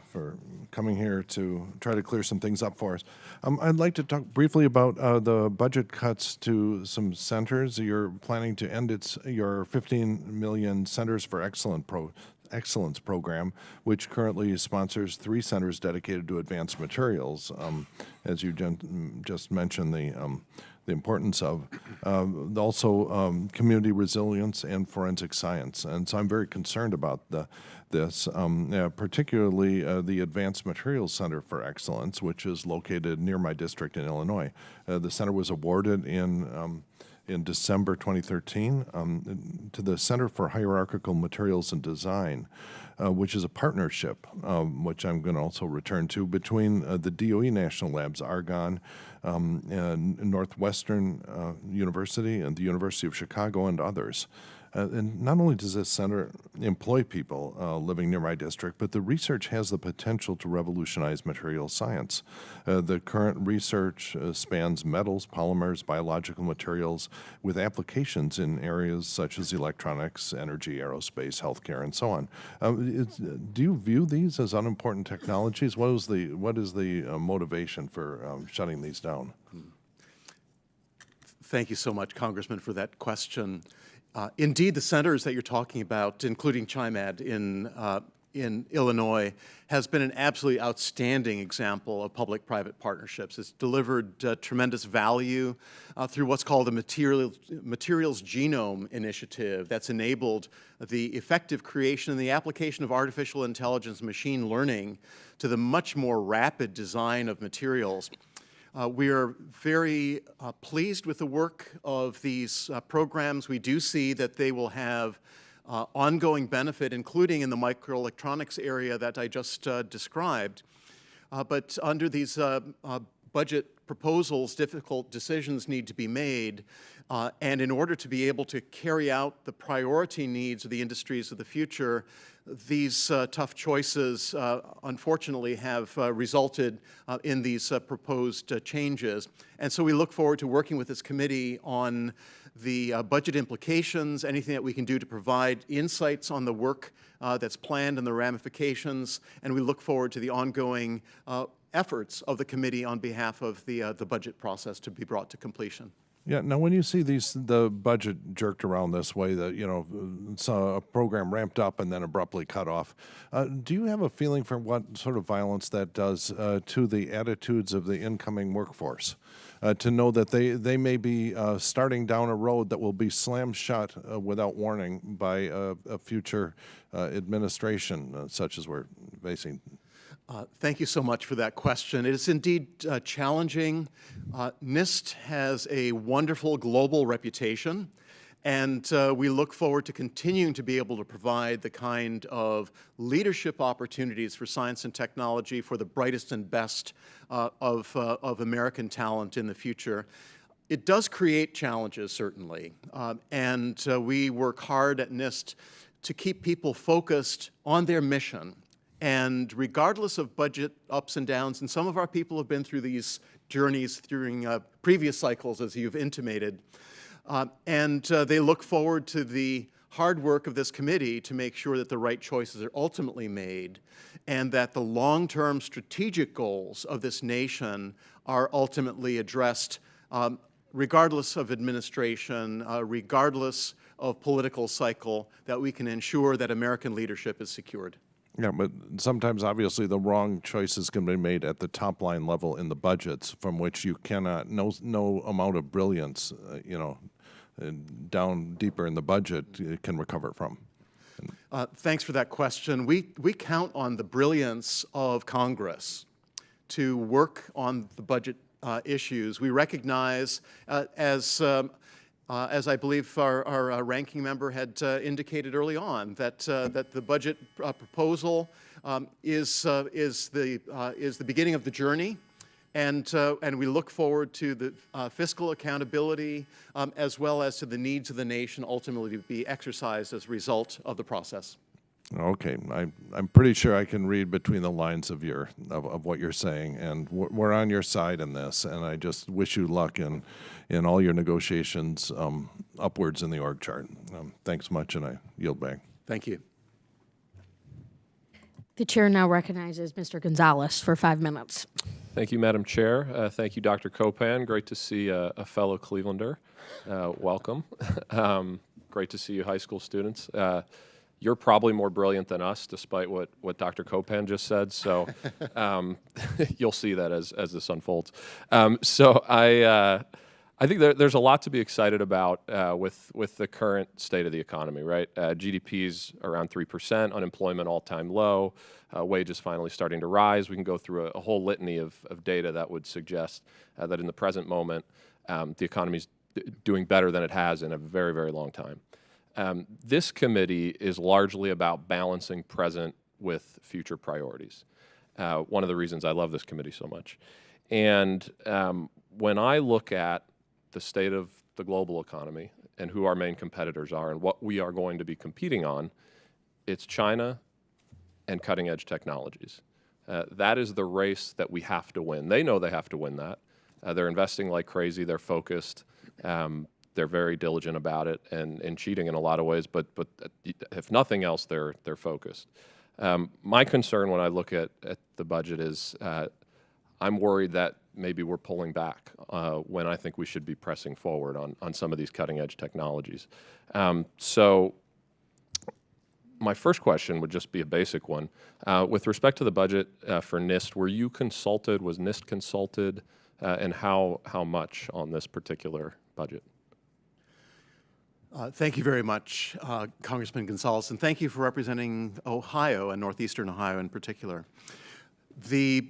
for coming here to try to clear some things up for us. I'd like to talk briefly about the budget cuts to some centers. You're planning to end your $15 million Centers for Excellence program, which currently sponsors 3 centers dedicated to advanced materials, as you just mentioned the importance of. Also community resilience and forensic science. And so I'm very concerned about this, particularly the Advanced Materials Center for Excellence, which is located near my district in Illinois. The center was awarded in December 2013 to the Center for Hierarchical Materials and Design, which is a partnership, which I'm going to also return to, between the DOE National Labs, Argonne, and Northwestern University and the University of Chicago and others. And not only does this center employ people living near my district, but the research has the potential to revolutionize material science. The current research spans metals, polymers, biological materials, with applications in areas such as electronics, energy, aerospace, healthcare, and so on. Do you view these as unimportant technologies? What is the motivation for shutting these down? Thank you so much, Congressman, for that question. Indeed, the centers that you're talking about, including CHIMAD in Illinois, has been an absolutely outstanding example of public-private partnerships. It's delivered tremendous value through what's called the Materials Genome Initiative that's enabled the effective creation and the application of artificial intelligence and machine learning to the much more rapid design of materials. We are very pleased with the work of these programs. We do see that they will have ongoing benefit, including in the microelectronics area that I just described. But under these budget proposals, difficult decisions need to be made. And in order to be able to carry out the priority needs of the industries of the future, these tough choices, unfortunately, have resulted in these proposed changes. And so we look forward to working with this committee on the budget implications, anything that we can do to provide insights on the work that's planned and the ramifications. And we look forward to the ongoing efforts of the committee on behalf of the budget process to be brought to completion. Yeah. Now, when you see the budget jerked around this way, that saw a program ramped up and then abruptly cut off, do you have a feeling for what sort of violence that does to the attitudes of the incoming workforce? To know that they may be starting down a road that will be slammed shut without warning by a future administration, such as we're facing. Thank you so much for that question. It is indeed challenging. NIST has a wonderful global reputation, and we look forward to continuing to be able to provide the kind of leadership opportunities for science and technology for the brightest and best of American talent in the future. It does create challenges, certainly, and we work hard at NIST to keep people focused on their mission. And regardless of budget ups and downs, and some of our people have been through these journeys during previous cycles, as you've intimated, and they look forward to the hard work of this committee to make sure that the right choices are ultimately made and that the long-term strategic goals of this nation are ultimately addressed regardless of administration, regardless of political cycle, that we can ensure that American leadership is secured. Yeah, but sometimes obviously the wrong choices can be made at the top line level in the budgets, from which you cannot, no amount of brilliance, down deeper in the budget can recover from. Thanks for that question. We count on the brilliance of Congress to work on the budget issues. We recognize, as I believe our ranking member had indicated early on, that the budget proposal is the beginning of the journey, and we look forward to the fiscal accountability as well as to the needs of the nation ultimately to be exercised as a result of the process. Okay, I'm pretty sure I can read between the lines of what you're saying, and we're on your side in this, and I just wish you luck in all your negotiations upwards in the org chart. Thanks much, and I yield back. Thank you. The chair now recognizes Mr. Gonzalez for 5 minutes. Thank you, Madam Chair. Thank you, Dr. Copan. Great to see a fellow Clevelander. Welcome. Great to see you, high school students. You're probably more brilliant than us, despite what Dr. Copan just said. So you'll see that as this unfolds. So I think there's a lot to be excited about with the current state of the economy, right? GDP's around 3%, unemployment all-time low, wages finally starting to rise. We can go through a whole litany of data that would suggest that in the present moment, the economy's doing better than it has in a very, very long time. This committee is largely about balancing present with future priorities. One of the reasons I love this committee so much. And when I look at the state of the global economy and who our main competitors are and what we are going to be competing on, it's China and cutting-edge technologies. That is the race that we have to win. They know they have to win that. They're investing like crazy. They're focused. They're very diligent about it and cheating in a lot of ways, but if nothing else, they're focused. My concern when I look at the budget is I'm worried that maybe we're pulling back when I think we should be pressing forward on some of these cutting-edge technologies. So my first question would just be a basic one. With respect to the budget for NIST, were you consulted? Was NIST consulted? And how much on this particular budget? Thank you very much, Congressman Gonzalez, and thank you for representing Ohio and Northeastern Ohio in particular. The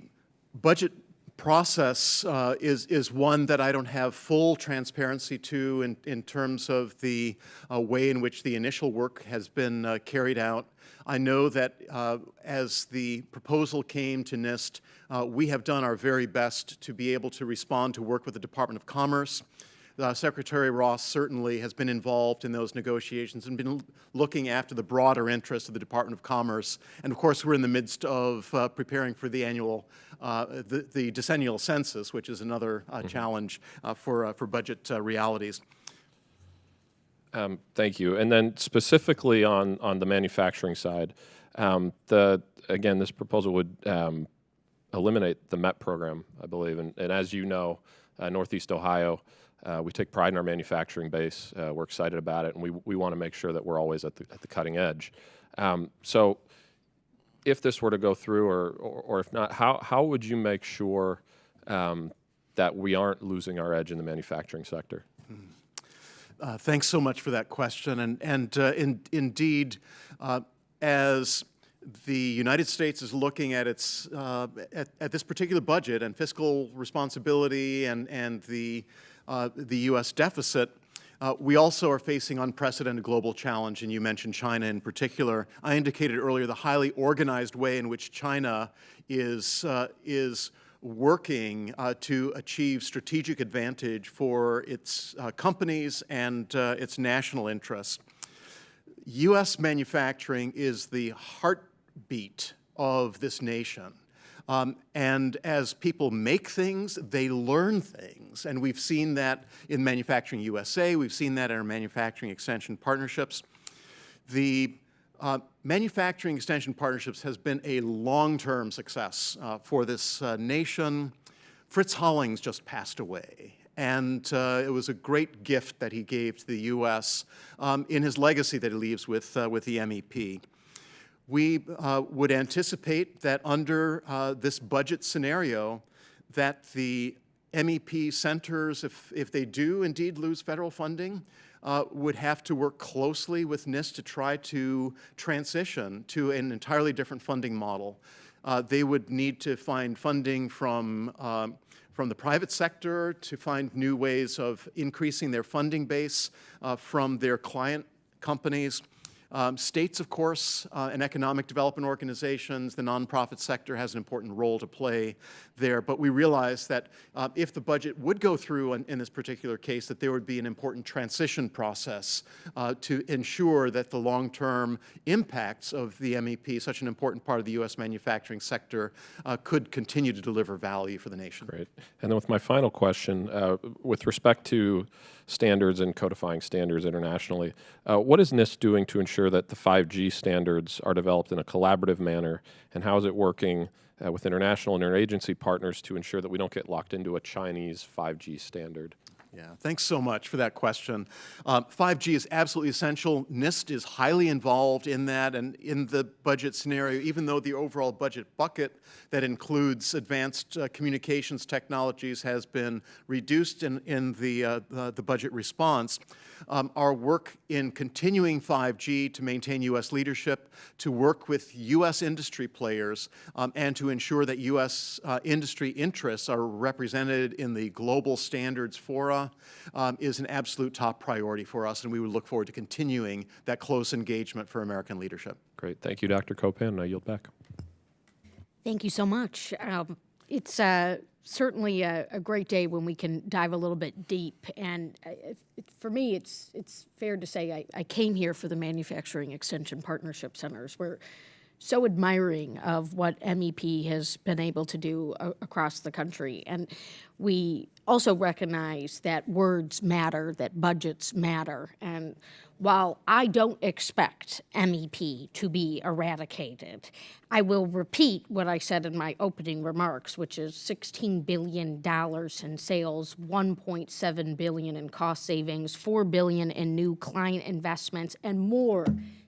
budget process is one that I don't have full transparency to in terms of the way in which the initial work has been carried out. I know that as the proposal came to NIST, we have done our very best to be able to respond to work with the Department of Commerce. Secretary Ross certainly has been involved in those negotiations and been looking after the broader interests of the Department of Commerce. And of course, we're in the midst of preparing for the annual, the decennial census, which is another challenge for budget realities. Thank you. And then specifically on the manufacturing side, again, this proposal would eliminate the MET program, I believe. And as you know, Northeast Ohio, we take pride in our manufacturing base. We're excited about it, and we want to make sure that we're always at the cutting edge. So if this were to go through, or if not, how would you make sure that we aren't losing our edge in the manufacturing sector? Thanks so much for that question. And indeed, as the United States is looking at its at this particular budget and fiscal responsibility and the U.S. deficit, we also are facing unprecedented global challenge, and you mentioned China in particular. I indicated earlier the highly organized way in which China is working to achieve strategic advantage for its companies and its national interests. U.S. manufacturing is the heartbeat of this nation. And as people make things, they learn things. And we've seen that in Manufacturing USA. We've seen that in our manufacturing extension partnerships. The manufacturing extension partnerships has been a long-term success for this nation. Fritz Hollings just passed away. and it was a great gift that he gave to the U.S. In his legacy that he leaves with the MEP. We would anticipate that under this budget scenario that the MEP centers, if they do indeed lose federal funding, would have to work closely with NIST to try to transition to an entirely different funding model. They would need to find funding from the private sector, to find new ways of increasing their funding base from their client companies. States, of course, and economic development organizations, the nonprofit sector has an important role to play there. But we realize that if the budget would go through in this particular case, that there would be an important transition process to ensure that the long-term impacts of the MEP, such an important part of the U.S. manufacturing sector, could continue to deliver value for the nation. Great. And then with my final question, with respect to standards and codifying standards internationally, what is NIST doing to ensure that the 5G standards are developed in a collaborative manner, and how is it working with international and interagency partners to ensure that we don't get locked into a Chinese 5G standard? Yeah, thanks so much for that question. 5G is absolutely essential. NIST is highly involved in that, and in the budget scenario, even though the overall budget bucket that includes advanced communications technologies has been reduced in the budget response, our work in continuing 5G to maintain U.S. leadership, to work with U.S. industry players, and to ensure that U.S. Industry interests are represented in the global standards fora is an absolute top priority for us, and we would look forward to continuing that close engagement for American leadership. Great. Thank you, Dr. Copan. I yield back. Thank you so much. It's certainly a great day when we can dive a little bit deep. And for me, it's fair to say I came here for the Manufacturing Extension Partnership Centers. We're so admiring of what MEP has been able to do across the country. And we also recognize that words matter, that budgets matter. And while I don't expect MEP to be eradicated, I will repeat what I said in my opening remarks, which is $16 billion in sales, $1.7 billion in cost savings, $4 billion in new client investments, and more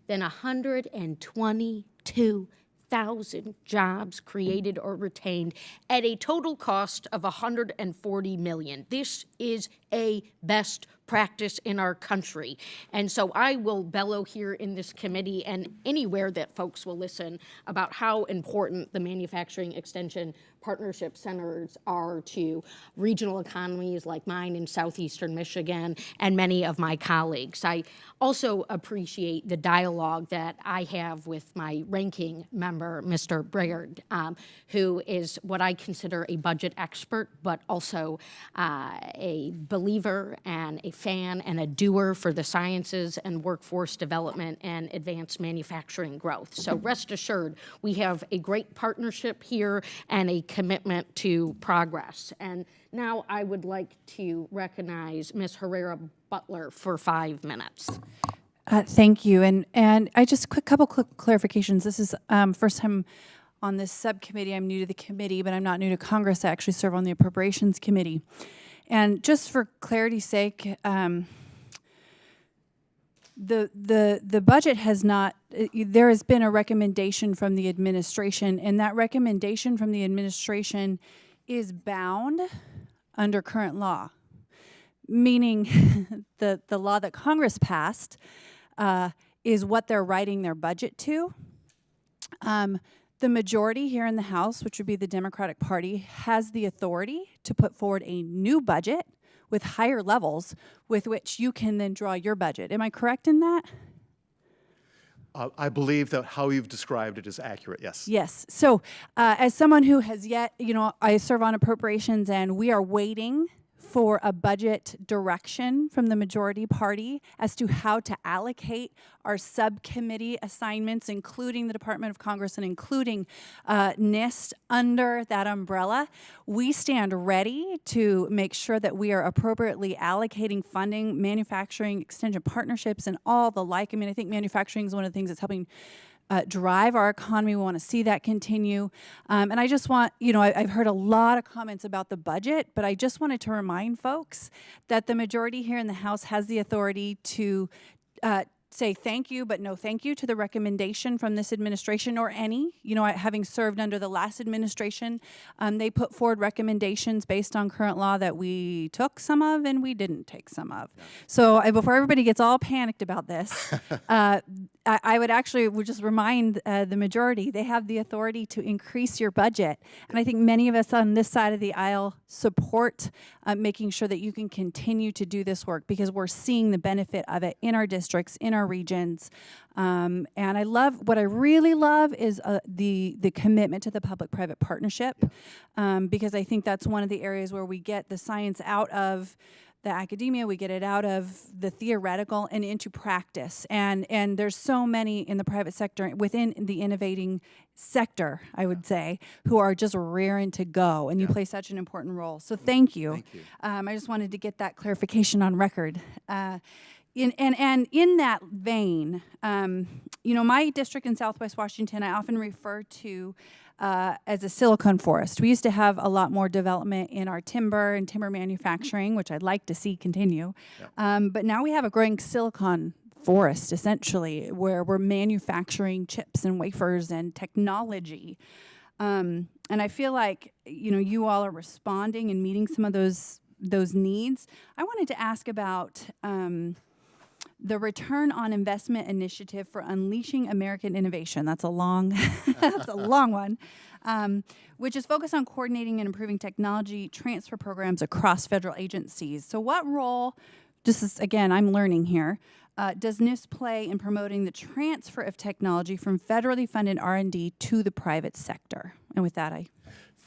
than 122,000 jobs created or retained at a total cost of $140 million. This is a best practice in our country. And so I will bellow here in this committee and anywhere that folks will listen about how important the Manufacturing Extension Partnership Centers are to regional economies like mine in southeastern Michigan and many of my colleagues. I also appreciate the dialogue that I have with my ranking member, Mr. Brayrd, who is what I consider a budget expert, but also a believer and a fan and a doer for the sciences and workforce development and advanced manufacturing growth. So rest assured, we have a great partnership here and a commitment to progress. And now I would like to recognize Ms. Herrera Butler for 5 minutes. Thank you. And I just couple quick clarifications. This is first time on this subcommittee. I'm new to the committee, but I'm not new to Congress. I actually serve on the Appropriations Committee. And just for clarity's sake, the budget has not, there has been a recommendation from the administration, and that recommendation from the administration is bound under current law, meaning the law that Congress passed is what they're writing their budget to. The majority here in the House, which would be the Democratic Party, has the authority to put forward a new budget with higher levels with which you can then draw your budget. Am I correct in that? I believe that how you've described it is accurate, yes. Yes. So as someone who has yet, I serve on appropriations, and we are waiting for a budget direction from the majority party as to how to allocate our subcommittee assignments, including the Department of Congress and including NIST under that umbrella. We stand ready to make sure that we are appropriately allocating funding, manufacturing, extension partnerships, and all the like. I mean, I think manufacturing is one of the things that's helping drive our economy. We want to see that continue. And I just want, I've heard a lot of comments about the budget, but I just wanted to remind folks that the majority here in the House has the authority to say thank you, but no thank you to the recommendation from this administration or any. Having served under the last administration, they put forward recommendations based on current law that we took some of and we didn't take some of. Yeah. So before everybody gets all panicked about this, I would just remind the majority, they have the authority to increase your budget. And I think many of us on this side of the aisle support making sure that you can continue to do this work because we're seeing the benefit of it in our districts, in our regions. And what I really love is the commitment to the public-private partnership, because I think that's one of the areas where we get the science out of the academia, we get it out of the theoretical and into practice. And there's so many in the private sector, within the innovating sector, I would say, who are just raring to go. And you play such an important role. So thank you. Thank you. I just wanted to get that clarification on record. In that vein, my district in Southwest Washington, I often refer to as a silicon forest. We used to have a lot more development in our timber and timber manufacturing, which I'd like to see continue. Yeah. But now we have a growing silicon forest, essentially, where we're manufacturing chips and wafers and technology. And I feel like, you all are responding and meeting some of those needs. I wanted to ask about the Return on Investment Initiative for Unleashing American Innovation. That's a long, that's a long one, which is focused on coordinating and improving technology transfer programs across federal agencies. So what role, again, I'm learning here, does NIST play in promoting the transfer of technology from federally funded R&D to the private sector? And with that,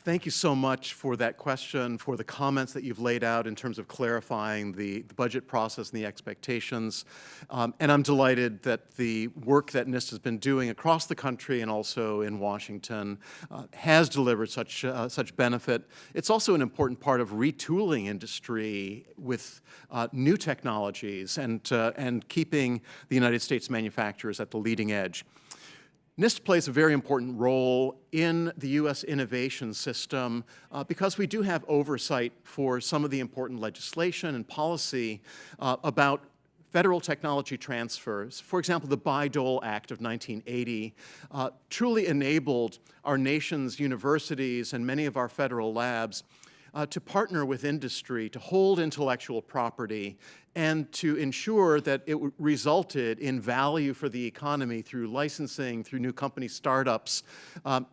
Thank you so much for that question, for the comments that you've laid out in terms of clarifying the budget process and the expectations. And I'm delighted that the work that NIST has been doing across the country and also in Washington has delivered such benefit. It's also an important part of retooling industry with new technologies and keeping the United States manufacturers at the leading edge. NIST plays a very important role in the U.S. innovation system because we do have oversight for some of the important legislation and policy about federal technology transfers. For example, the Bayh-Dole Act of 1980 truly enabled our nation's universities and many of our federal labs to partner with industry, to hold intellectual property, and to ensure that it resulted in value for the economy through licensing, through new company startups.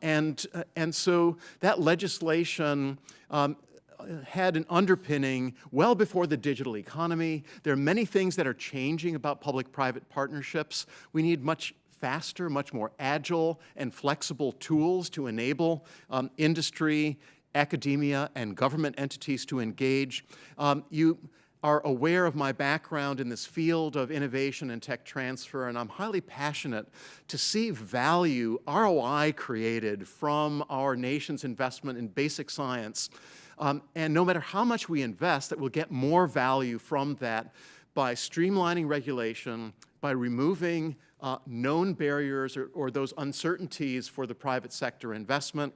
And so that legislation had an underpinning well before the digital economy. There are many things that are changing about public-private partnerships. We need much faster, much more agile and flexible tools to enable industry, academia, and government entities to engage. You are aware of my background in this field of innovation and tech transfer, and I'm highly passionate to see value, ROI created from our nation's investment in basic science. And no matter how much we invest, that we'll get more value from that by streamlining regulation, by removing known barriers or those uncertainties for the private sector investment,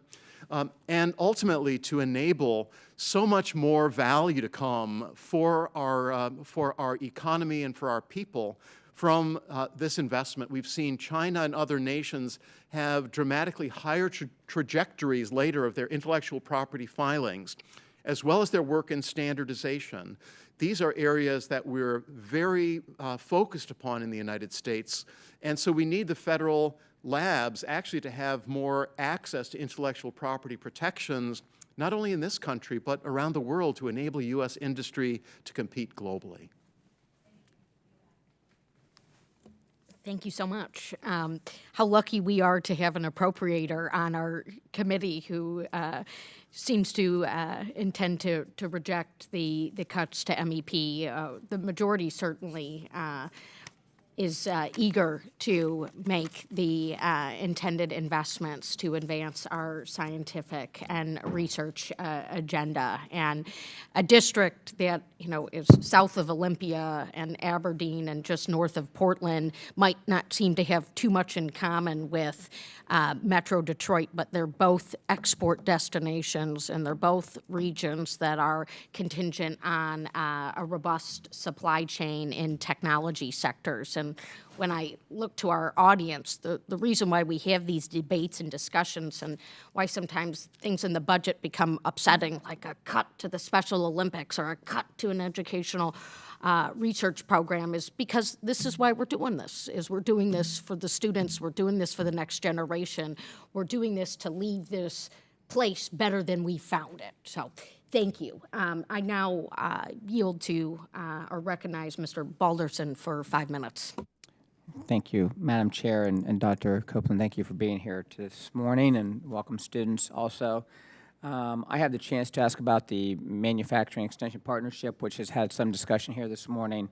and ultimately to enable so much more value to come for our economy and for our people from this investment. We've seen China and other nations have dramatically higher trajectories later of their intellectual property filings, as well as their work in standardization. These are areas that we're very focused upon in the United States, and so we need the federal labs actually to have more access to intellectual property protections, not only in this country, but around the world to enable U.S. industry to compete globally. Thank you so much. How lucky we are to have an appropriator on our committee who seems to intend to reject the cuts to MEP. The majority certainly is eager to make the intended investments to advance our scientific and research agenda. And a district that, you know, is south of Olympia and Aberdeen and just north of Portland might not seem to have too much in common with Metro Detroit, but they're both export destinations and they're both regions that are contingent on a robust supply chain in technology sectors. And when I look to our audience, the reason why we have these debates and discussions and why sometimes things in the budget become upsetting, like a cut to the Special Olympics or a cut to an educational research program, is because this is why we're doing this, is we're doing this for the students, we're doing this for the next generation, we're doing this to leave this place better than we found it. So thank you. I now yield to or recognize Mr. Balderson for 5 minutes. Thank you, Madam Chair and Dr. Copeland. Thank you for being here this morning, and welcome students also. I had the chance to ask about the Manufacturing Extension Partnership, which has had some discussion here this morning,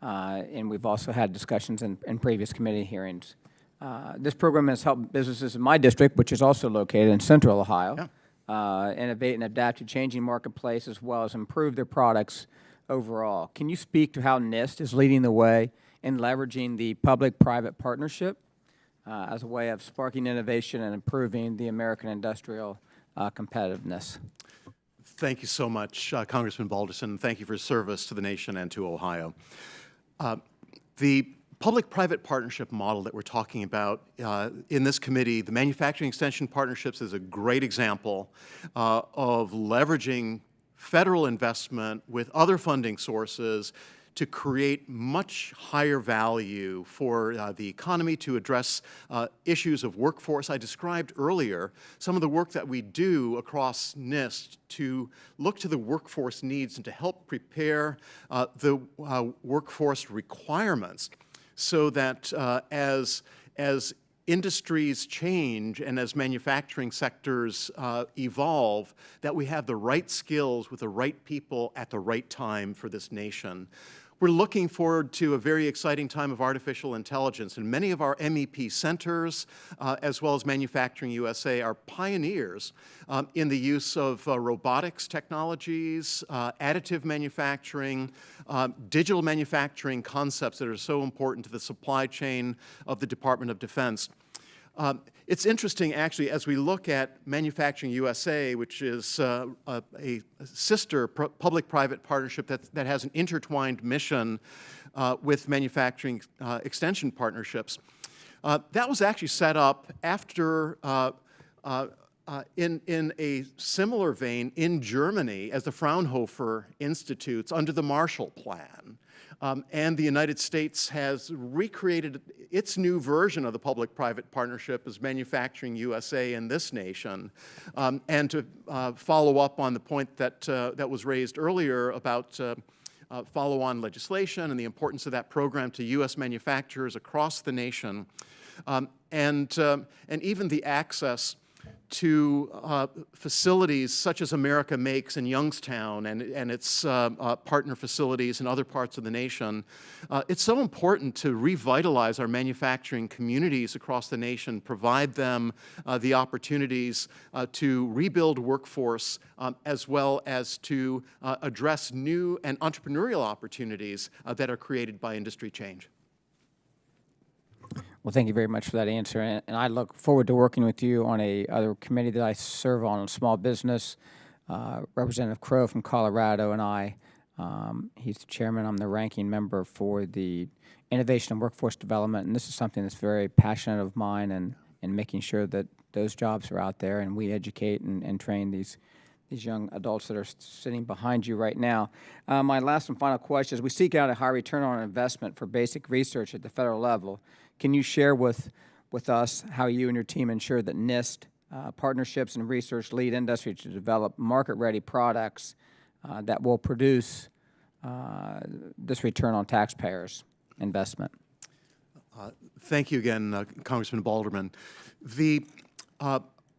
and we've also had discussions in previous committee hearings. This program has helped businesses in my district, which is also located in central Ohio, innovate and adapt to changing marketplace as well as improve their products overall. Can you speak to how NIST is leading the way in leveraging the public-private partnership as a way of sparking innovation and improving the American industrial competitiveness? Thank you so much, Congressman Balderson. Thank you for your service to the nation and to Ohio. The public-private partnership model that we're talking about in this committee, the Manufacturing Extension Partnerships, is a great example of leveraging federal investment with other funding sources to create much higher value for the economy, to address issues of workforce. I described earlier some of the work that we do across NIST to look to the workforce needs and to help prepare the workforce requirements so that as industries change and as manufacturing sectors evolve, that we have the right skills with the right people at the right time for this nation. We're looking forward to a very exciting time of artificial intelligence, and many of our MEP centers, as well as Manufacturing USA, are pioneers in the use of robotics technologies, additive manufacturing, digital manufacturing concepts that are so important to the supply chain of the Department of Defense. It's interesting, actually, as we look at Manufacturing USA, which is a sister public-private partnership that has an intertwined mission with Manufacturing Extension Partnerships. That was actually set up after, in a similar vein, in Germany as the Fraunhofer Institutes under the Marshall Plan. And the United States has recreated its new version of the public-private partnership as Manufacturing USA in this nation. And to follow up on the point that was raised earlier about follow-on legislation and the importance of that program to U.S. manufacturers across the nation, and even the access to facilities such as America Makes in Youngstown and its partner facilities in other parts of the nation. It's so important to revitalize our manufacturing communities across the nation, provide them the opportunities to rebuild workforce as well as to address new and entrepreneurial opportunities that are created by industry change. Well, thank you very much for that answer, and I look forward to working with you on a other committee that I serve on small business. Representative Crow from Colorado and I, he's the chairman, I'm the ranking member for the Innovation and Workforce Development, and this is something that's very passionate of mine, and making sure that those jobs are out there and we educate and train these young adults that are sitting behind you right now. My last and final question is, we seek out a high return on investment for basic research at the federal level. Can you share with us how you and your team ensure that NIST partnerships and research lead industry to develop market-ready products that will produce this return on taxpayers' investment? Thank you again, Congressman Balderman. The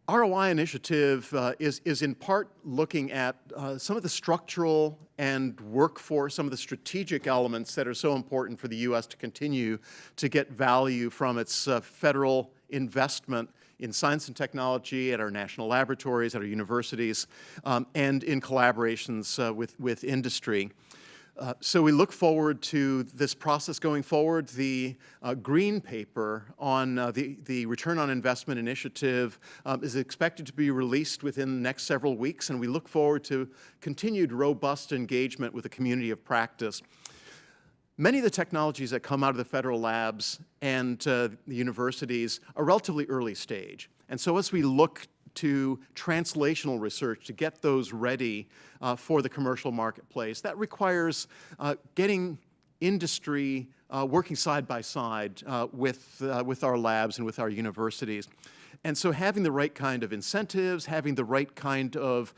ROI initiative is in part looking at some of the structural and workforce, some of the strategic elements that are so important for the U.S. to continue to get value from its federal investment in science and technology at our national laboratories, at our universities, and in collaborations with industry. So we look forward to this process going forward. The green paper on the Return on Investment Initiative is expected to be released within the next several weeks, and we look forward to continued robust engagement with the community of practice. Many of the technologies that come out of the federal labs and the universities are relatively early stage. And so as we look to translational research to get those ready for the commercial marketplace, that requires getting industry working side by side with our labs and with our universities. And so having the right kind of incentives, having the right kind of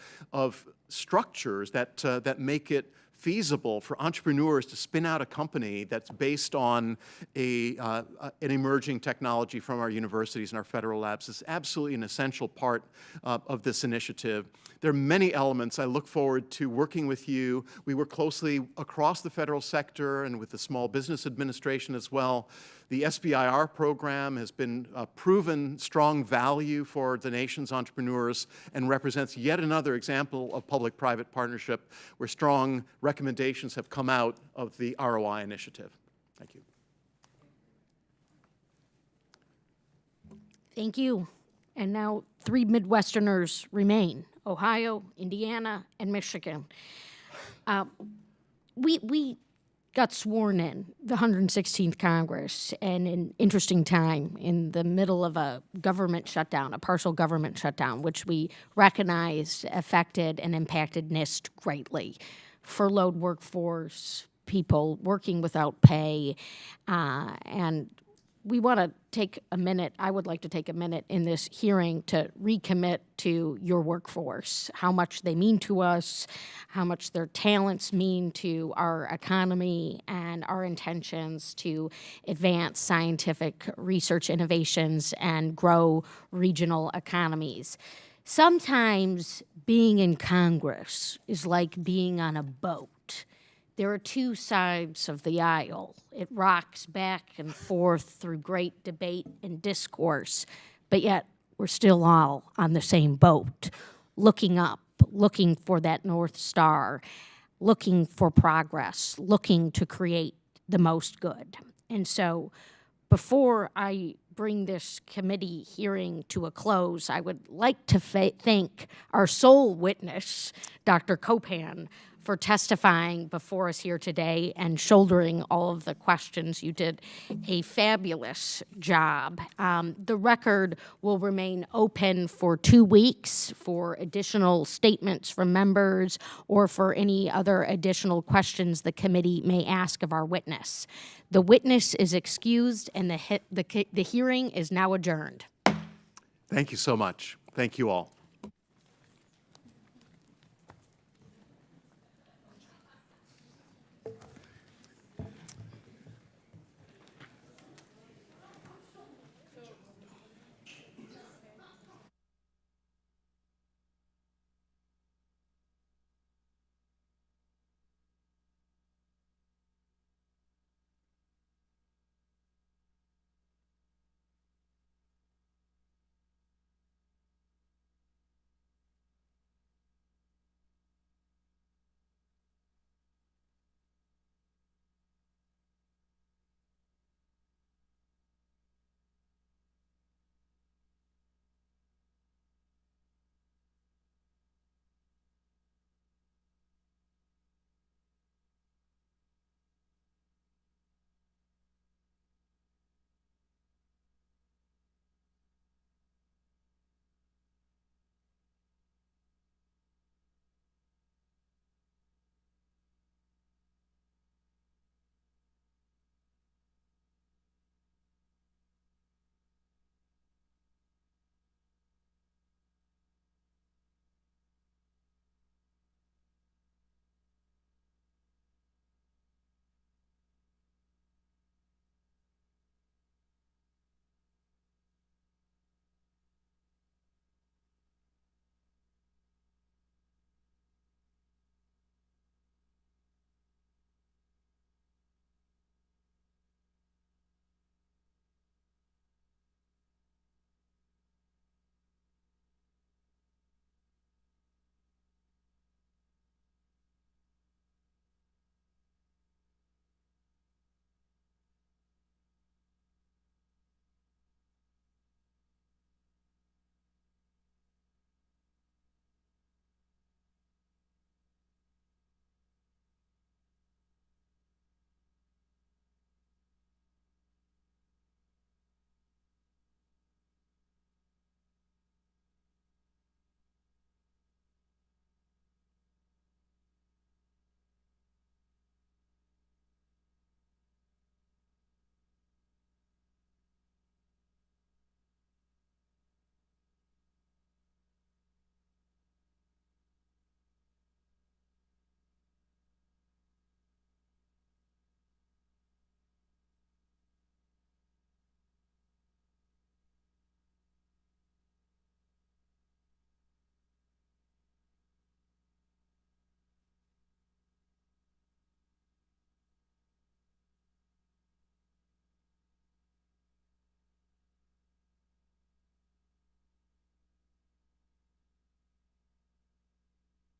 structures that make it feasible for entrepreneurs to spin out a company that's based on an emerging technology from our universities and our federal labs is absolutely an essential part of this initiative. There are many elements. I look forward to working with you. We work closely across the federal sector and with the Small Business Administration as well. The SBIR program has been proven strong value for the nation's entrepreneurs and represents yet another example of public-private partnership where strong recommendations have come out of the ROI initiative. Thank you. Thank you. And now 3 Midwesterners remain: Ohio, Indiana, and Michigan. We got sworn in the 116th Congress, and an interesting time in the middle of a government shutdown, a partial government shutdown, which we recognized affected and impacted NIST greatly. Furloughed workforce, people working without pay, and we want to take a minute, I would like to take a minute in this hearing to recommit to your workforce, how much they mean to us, how much their talents mean to our economy, and our intentions to advance scientific research innovations and grow regional economies. Sometimes being in Congress is like being on a boat. There are 2 sides of the aisle. It rocks back and forth through great debate and discourse, but yet we're still all on the same boat, looking up, looking for that North Star, looking for progress, looking to create the most good. And so before I bring this committee hearing to a close, I would like to thank our sole witness, Dr. Copan, for testifying before us here today and shouldering all of the questions. You did a fabulous job. The record will remain open for 2 weeks for additional statements from members or for any other additional questions the committee may ask of our witness. The witness is excused and the hearing is now adjourned. Thank you so much. Thank you all.